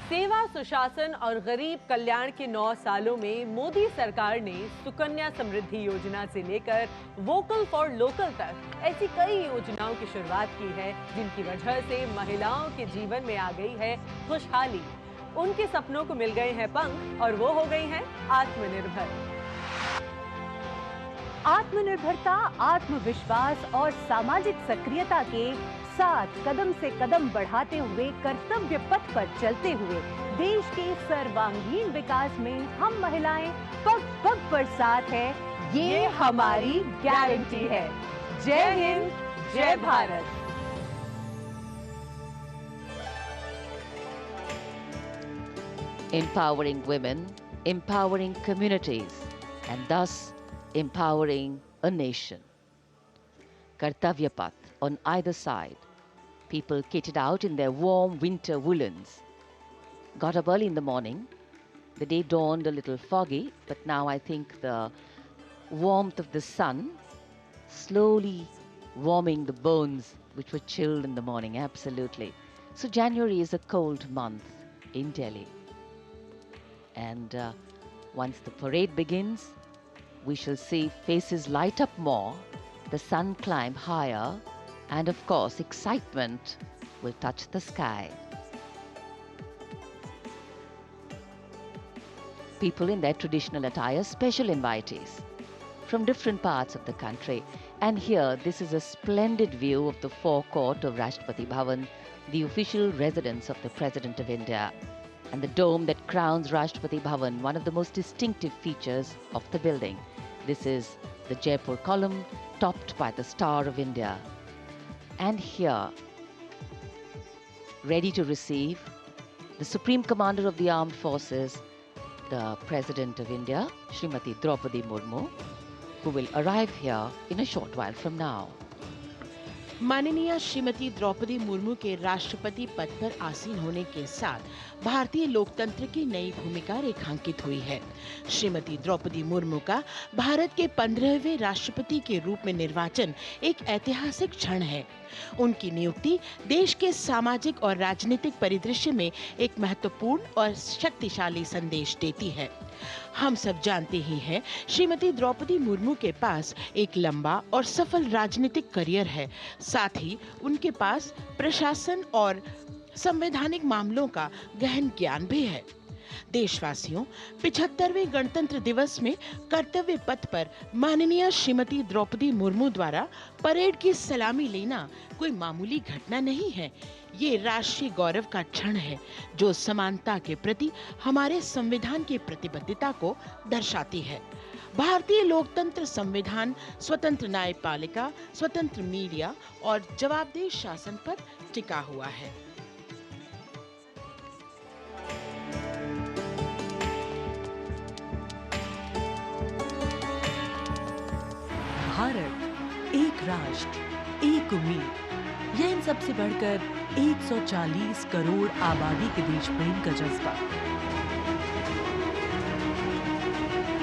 सेवा, सुशासन और गरीब कल्याण के 9 सालों में मोदी सरकार ने सुकन्या समृद्धि योजना से लेकर वोकल फॉर लोकल तक ऐसी कई योजनाओं की शुरुआत की है, जिनकी वजह से महिलाओं के जीवन में आ गई है खुशहाली। उनके सपनों को मिल गए हैं पंख और वो हो गई हैं आत्मनिर्भर। आत्मनिर्भरता, आत्मविश्वास और सामाजिक सक्रियता के साथ कदम से कदम बढ़ाते हुए कर्तव्य पथ पर चलते हुए देश के सर्वांगीण विकास में हम महिलाएं पग पग पर साथ है, ये हमारी गारंटी है। जय हिंद, जय Bharat. Empowering women, empowering communities, and thus empowering a nation. Kartavya Path on either side. People kitted out in their warm winter woolens. Got up early in the morning. The day dawned a little foggy, but now I think the warmth of the sun slowly warming the bones which were chilled in the morning, absolutely. So January is a cold month in Delhi. And once the parade begins, we shall see faces light up more, the sun climb higher, and of course excitement will touch the sky. People in their traditional attire, special invitees from different parts of the country. And here, this is a splendid view of the forecourt of Rashtrapati Bhavan, the official residence of the President of India, and the dome that crowns Rashtrapati Bhavan, one of the most distinctive features of the building. This is the Jaipur column, topped by the Star of India. And here, ready to receive the Supreme Commander of the Armed Forces, the President of India, Srimati Draupadi Murmu, who will arrive here in a short while from now. माननीय श्रीमती द्रौपदी मुर्मू के राष्ट्रपति पद पर आसीन होने के साथ भारतीय लोकतंत्र की नई भूमिका रेखांकित हुई है। श्रीमती द्रौपदी मुर्मू का भारत के 15वें राष्ट्रपति के रूप में निर्वाचन एक ऐतिहासिक क्षण है। उनकी नियुक्ति देश के सामाजिक और राजनीतिक परिदृश्य में एक महत्वपूर्ण और शक्तिशाली संदेश देती है। हम सब जानते ही हैं, श्रीमती द्रौपदी मुर्मू के पास एक लंबा और सफल राजनीतिक करियर है। साथ ही उनके पास प्रशासन और संवैधानिक मामलों का गहन ज्ञान भी है। देशवासियों, 75वें गणतंत्र दिवस में कर्तव्य पथ पर माननीय श्रीमती द्रौपदी मुर्मू द्वारा परेड की सलामी लेना कोई मामूली घटना नहीं है। ये राष्ट्रीय गौरव का क्षण है, जो समानता के प्रति हमारे संविधान की प्रतिबद्धता को दर्शाती है। भारतीय लोकतंत्र संविधान स्वतंत्र न्यायपालिका, स्वतंत्र मीडिया और जवाबदेह शासन पर टिका हुआ है। भारत, एक राष्ट्र, एक उम्मीद, यह इन सबसे बढ़कर 140 करोड़ आबादी के देश प्रेम का जज्बा।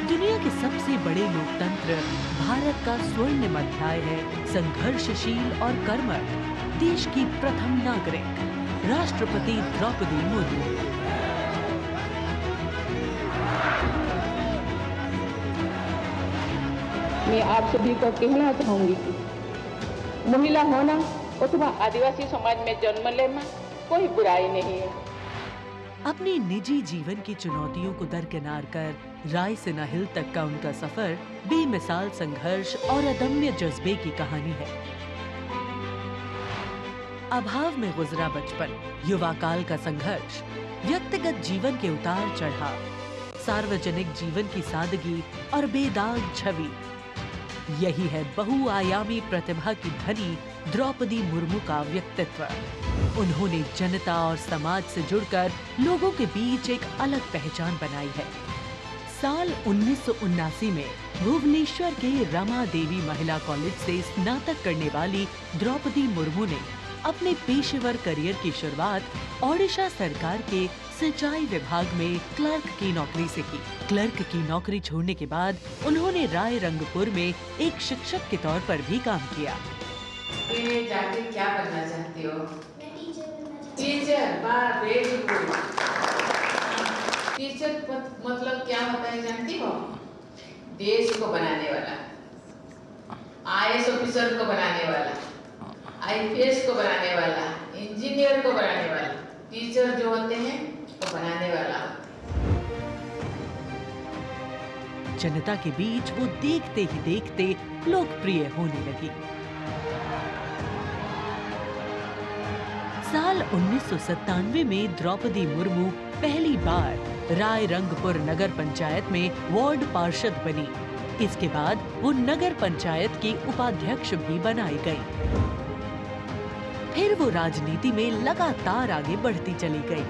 दुनिया के सबसे बड़े लोकतंत्र भारत का स्वर्णिम अध्याय है संघर्षशील और कर्मठ देश की प्रथम नागरिक राष्ट्रपति द्रौपदी मुर्मू। मैं आप सभी को कहना चाहूंगी कि महिला होना अथवा आदिवासी समाज में जन्म लेना कोई बुराई नहीं है। अपने निजी जीवन की चुनौतियों को दरकिनार कर रायसीना हिल तक का उनका सफर बेमिसाल संघर्ष और अदम्य जज्बे की कहानी है। अभाव में गुजरा बचपन, युवा काल का संघर्ष, व्यक्तिगत जीवन के उतार चढ़ाव, सार्वजनिक जीवन की सादगी और बेदाग छवि, यही है बहुआयामी प्रतिभा की धनी द्रौपदी मुर्मू का व्यक्तित्व। उन्होंने जनता और समाज से जुड़कर लोगों के बीच एक अलग पहचान बनाई है। साल 1979 में भुवनेश्वर के रमा देवी महिला कॉलेज से स्नातक करने वाली द्रौपदी मुर्मू ने अपने पेशेवर करियर की शुरुआत ओडिशा सरकार के सिंचाई विभाग में क्लर्क की नौकरी से की। क्लर्क की नौकरी छोड़ने के बाद उन्होंने राय रंगपुर में एक शिक्षक के तौर पर भी काम किया। जाके क्या बनना चाहती हो? टीचर। वाह, वेरी गुड। टीचर मतलब क्या होता है जानती हो? देश को बनाने वाला, IAS ऑफिसर को बनाने वाला, IPS को बनाने वाला, इंजीनियर को बनाने वाला। टीचर जो होते हैं वो बनाने वाला। जनता के बीच वो देखते ही देखते लोकप्रिय होने लगी। साल 1997 में द्रौपदी मुर्मू पहली बार राय रंगपुर नगर पंचायत में वार्ड पार्षद बनी। इसके बाद वो नगर पंचायत की उपाध्यक्ष भी बनाई गई। फिर वो राजनीति में लगातार आगे बढ़ती चली गई।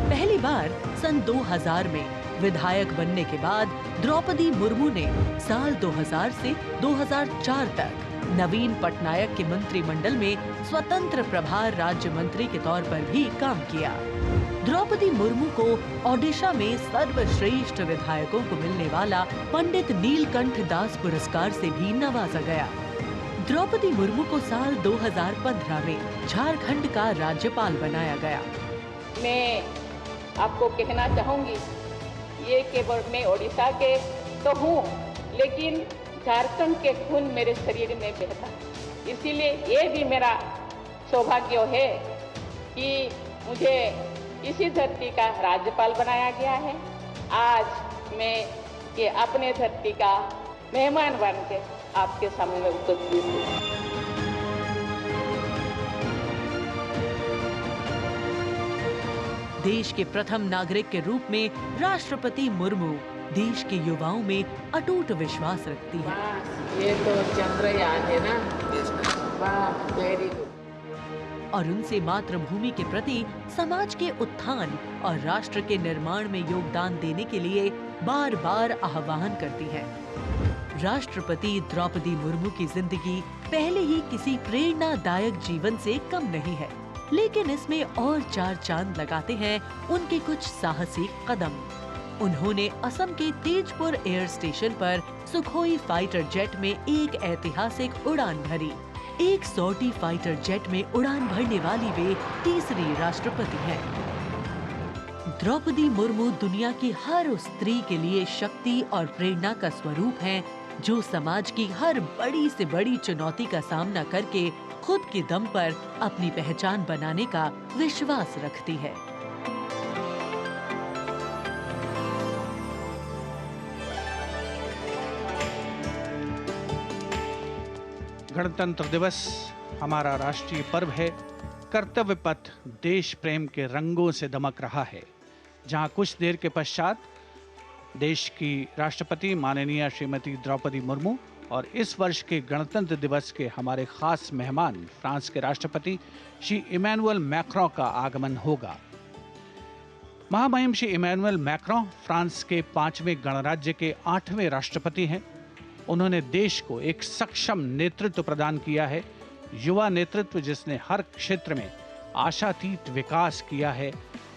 पहली बार सन 2000 में विधायक बनने के बाद द्रौपदी मुर्मू ने साल 2000 से 2004 तक नवीन पटनायक के मंत्रिमंडल में स्वतंत्र प्रभार राज्य मंत्री के तौर पर भी काम किया। द्रौपदी मुर्मू को ओडिशा में सर्वश्रेष्ठ विधायकों को मिलने वाला पंडित नीलकंठ दास पुरस्कार से भी नवाजा गया। द्रौपदी मुर्मू को साल 2015 में झारखंड का राज्यपाल बनाया गया। मैं आपको कहना चाहूंगी, ये केवल मैं ओडिशा के तो हूँ, लेकिन झारखंड के खून मेरे शरीर में बहता, इसीलिए ये भी मेरा सौभाग्य है कि मुझे इसी धरती का राज्यपाल बनाया गया है। आज मैं ये अपने धरती का मेहमान बन के आपके सामने उपस्थित हूँ। देश के प्रथम नागरिक के रूप में राष्ट्रपति मुर्मू देश के युवाओं में अटूट विश्वास रखती है। ये तो चंद्रयान है ना, वाह, वेरी गुड। और उनसे मातृभूमि के प्रति समाज के उत्थान और राष्ट्र के निर्माण में योगदान देने के लिए बार बार आह्वान करती है। राष्ट्रपति द्रौपदी मुर्मू की जिंदगी पहले ही किसी प्रेरणादायक जीवन से कम नहीं है, लेकिन इसमें और चार चांद लगाते हैं उनके कुछ साहसी कदम। उन्होंने असम के तेजपुर एयर स्टेशन पर सुखोई फाइटर जेट में एक ऐतिहासिक उड़ान भरी। एक सॉर्टी फाइटर जेट में उड़ान भरने वाली वे तीसरी राष्ट्रपति हैं। द्रौपदी मुर्मू दुनिया की हर उस स्त्री के लिए शक्ति और प्रेरणा का स्वरूप हैं, जो समाज की हर बड़ी से बड़ी चुनौती का सामना करके खुद के दम पर अपनी पहचान बनाने का विश्वास रखती है। गणतंत्र दिवस हमारा राष्ट्रीय पर्व है। कर्तव्य पथ देश प्रेम के रंगों से दमक रहा है, जहां कुछ देर के पश्चात देश की राष्ट्रपति माननीय श्रीमती द्रौपदी मुर्मू और इस वर्ष के गणतंत्र दिवस के हमारे खास मेहमान फ्रांस के राष्ट्रपति श्री इमैनुअल मैक्रों का आगमन होगा। महामहिम श्री इमैनुअल मैक्रों फ्रांस के 5वें गणराज्य के 8वें राष्ट्रपति हैं। उन्होंने देश को एक सक्षम नेतृत्व प्रदान किया है, युवा नेतृत्व जिसने हर क्षेत्र में आशातीत विकास किया है,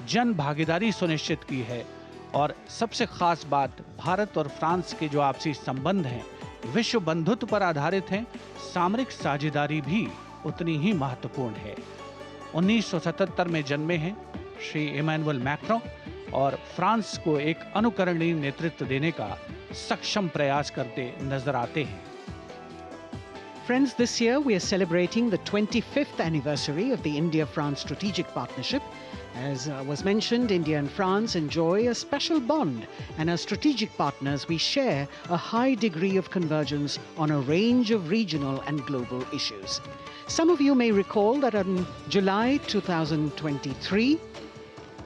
जन भागीदारी सुनिश्चित की है और सबसे खास बात, भारत और फ्रांस के जो आपसी संबंध हैं विश्व बंधुत्व पर आधारित हैं। सामरिक साझेदारी भी उतनी ही महत्वपूर्ण है। 1977 में जन्मे हैं श्री इमैनुअल मैक्रों और फ्रांस को एक अनुकरणीय नेतृत्व देने का सक्षम प्रयास करते नजर आते हैं। Friends, this year we are celebrating the 25th anniversary of the India-France strategic partnership. As was mentioned, India and France enjoy a special bond, and as strategic partners we share a high degree of convergence on a range of regional and global issues. Some of you may recall that in July 2023,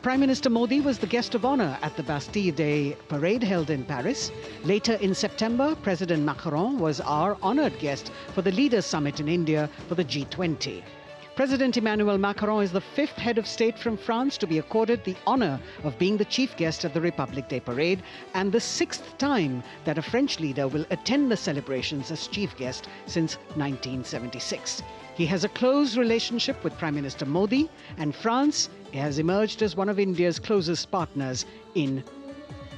Prime Minister Modi was the guest of honor at the Bastille Day parade held in Paris. Later in September, President Macron was our honored guest for the Leaders Summit in India for the G20. President Emmanuel Macron is the fifth head of state from France to be accorded the honor of being the chief guest at the Republic Day Parade, and the sixth time that a French leader will attend the celebrations as chief guest since 1976. He has a close relationship with Prime Minister Modi, and France has emerged as one of India's closest partners in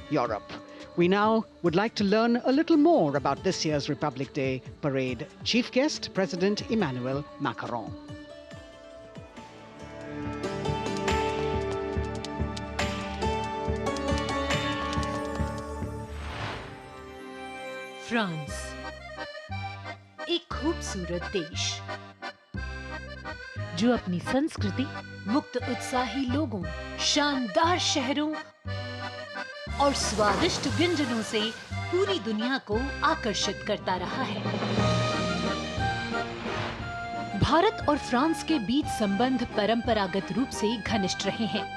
Europe. We now would like to learn a little more about this year's Republic Day Parade. Chief guest, President Emmanuel Macron. France, एक खूबसूरत देश जो अपनी संस्कृति, मुक्त उत्साही लोगों, शानदार शहरों और स्वादिष्ट व्यंजनों से पूरी दुनिया को आकर्षित करता रहा है। भारत और फ्रांस के बीच संबंध परंपरागत रूप से घनिष्ठ रहे हैं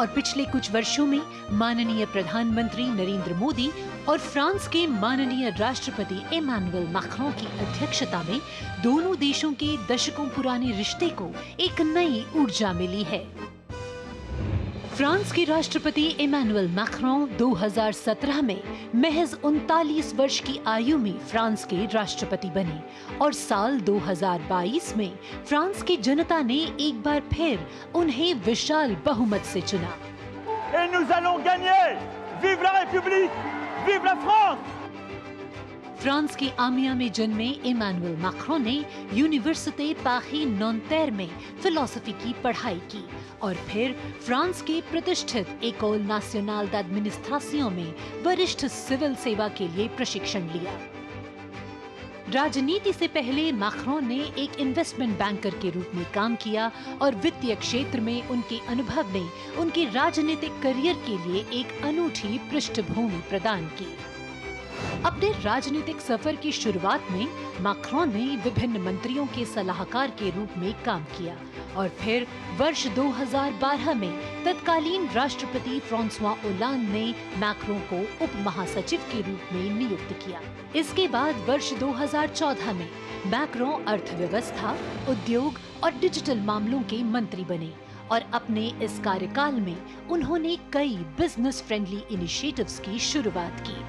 और पिछले कुछ वर्षों में माननीय प्रधानमंत्री नरेंद्र मोदी और फ्रांस के माननीय राष्ट्रपति इमैनुअल मैक्रों की अध्यक्षता में दोनों देशों के दशकों पुराने रिश्ते को एक नई ऊर्जा मिली है। फ्रांस के राष्ट्रपति इमैनुअल मैक्रों 2017 में महज 39 वर्ष की आयु में फ्रांस के राष्ट्रपति बने और साल 2022 में फ्रांस की जनता ने एक बार फिर उन्हें विशाल बहुमत से चुना। Et nous allons gagner! Vive la République! Vive la France! France के आमिया में जन्मे इमैनुअल मैक्रों ने यूनिवर्सिटी पारी नॉन्तेर में फिलॉसफी की पढ़ाई की और फिर फ्रांस के प्रतिष्ठित एकोल नेशनल d'administration में वरिष्ठ सिविल सेवा के लिए प्रशिक्षण लिया। राजनीति से पहले मैक्रों ने एक इन्वेस्टमेंट बैंकर के रूप में काम किया और वित्तीय क्षेत्र में उनके अनुभव ने उनके राजनीतिक करियर के लिए एक अनूठी पृष्ठभूमि प्रदान की। अपने राजनीतिक सफर की शुरुआत में मैक्रों ने विभिन्न मंत्रियों के सलाहकार के रूप में काम किया और फिर वर्ष 2012 में तत्कालीन राष्ट्रपति फ्रांसवा ओलांद ने मैक्रों को उप महासचिव के रूप में नियुक्त किया। इसके बाद वर्ष 2014 में मैक्रों अर्थव्यवस्था, उद्योग और डिजिटल मामलों के मंत्री बने और अपने इस कार्यकाल में उन्होंने कई बिजनेस फ्रेंडली इनिशिएटिव्स की शुरुआत की।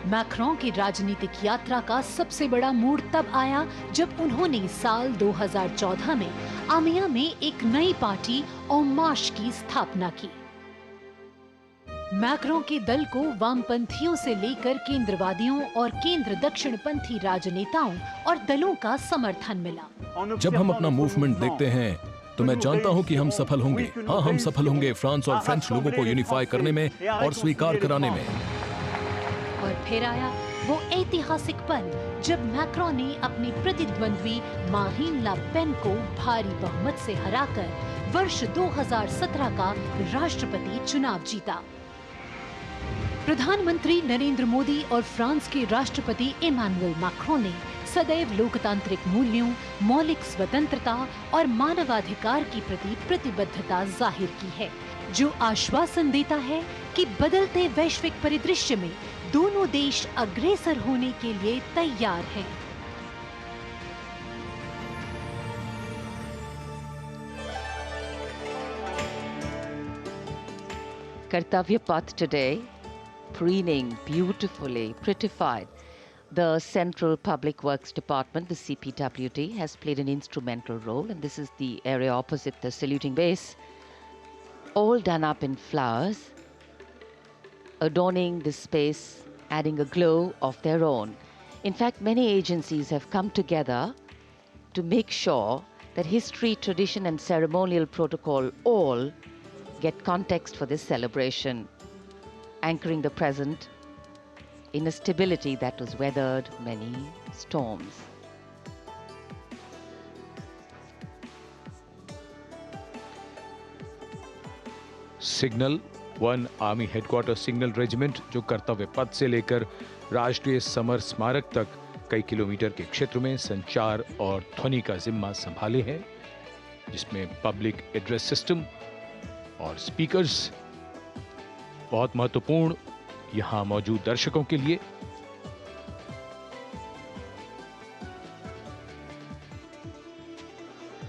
मैक्रों की राजनीतिक यात्रा का सबसे बड़ा मोड़ तब आया जब उन्होंने साल 2014 में आमिया में एक नई पार्टी En Marche की स्थापना की। मैक्रों के दल को वामपंथियों से लेकर केंद्रवादियों और केंद्र दक्षिणपंथी राजनेताओं और दलों का समर्थन मिला। जब हम अपना मूवमेंट देखते हैं तो मैं जानता हूं कि हम सफल होंगे। हाँ, हम सफल होंगे फ्रांस और फ्रेंच लोगों को यूनिफाई करने में और स्वीकार कराने में। और फिर आया वो ऐतिहासिक पल जब मैक्रों ने अपने प्रतिद्वंद्वी मारीन ला पेन को भारी बहुमत से हराकर वर्ष 2017 का राष्ट्रपति चुनाव जीता। प्रधानमंत्री नरेंद्र मोदी और फ्रांस के राष्ट्रपति इमैनुअल मैक्रों ने सदैव लोकतांत्रिक मूल्यों, मौलिक स्वतंत्रता और मानवाधिकार की प्रति प्रतिबद्धता जाहिर की है, जो आश्वासन देता है कि बदलते वैश्विक परिदृश्य में दोनों देश अग्रसर होने के लिए तैयार हैं। Kartavya Path today, preening beautifully, prettified. The Central Public Works Department, the CPWD, has played an instrumental role, and this is the area opposite the saluting base, all done up in flowers, adorning this space, adding a glow of their own. In fact, many agencies have come together to make sure that history, tradition, and ceremonial protocol all get context for this celebration, anchoring the present in a stability that was weathered many storms. Signal 1 army headquarter signal regiment जो कर्तव्य पथ से लेकर राष्ट्रीय summer स्मारक तक कई kilometre के क्षेत्र में संचार और ध्वनि का जिम्मा संभाले हैं, जिसमें पब्लिक एड्रेस सिस्टम और स्पीकर्स बहुत महत्वपूर्ण यहां मौजूद दर्शकों के लिए।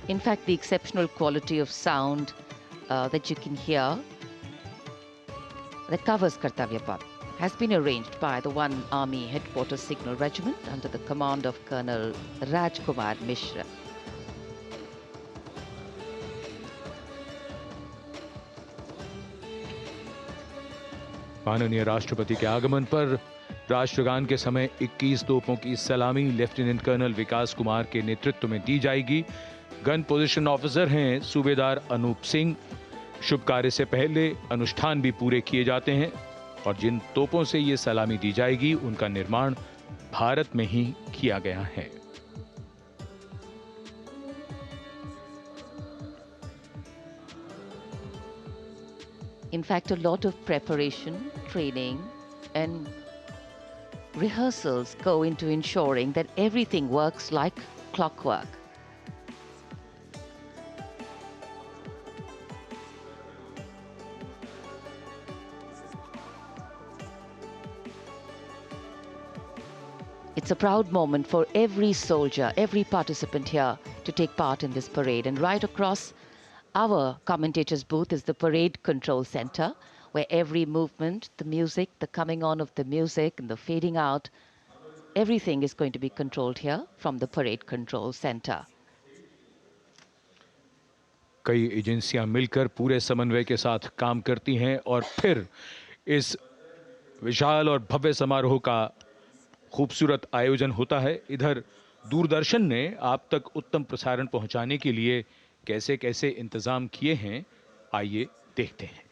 In fact, the exceptional quality of sound that you can hear that covers Kartavya Path has been arranged by the 1 Army Headquarters Signal Regiment under the command of Colonel Rajkumar Mishra. माननीय राष्ट्रपति के आगमन पर राष्ट्रगान के समय 21 तोपों की सलामी लेफ्टिनेंट कर्नल विकास कुमार के नेतृत्व में दी जाएगी। गन पोजीशन ऑफिसर हैं सूबेदार अनूप सिंह। शुभ कार्य से पहले अनुष्ठान भी पूरे किए जाते हैं और जिन तोपों से ये सलामी दी जाएगी उनका निर्माण भारत में ही किया गया है। In fact, a lot of preparation, training, and rehearsals go into ensuring that everything works like clockwork. It's a proud moment for every soldier, every participant here to take part in this parade. And right across our commentator's booth is the Parade Control Center, where every movement, the music, the coming on of the music and the fading out, everything is going to be controlled here from the Parade Control Center. कई एजेंसियां मिलकर पूरे समन्वय के साथ काम करती हैं और फिर इस विशाल और भव्य समारोह का खूबसूरत आयोजन होता है। इधर दूरदर्शन ने आप तक उत्तम प्रसारण पहुंचाने के लिए कैसे कैसे इंतजाम किए हैं, आइए देखते हैं।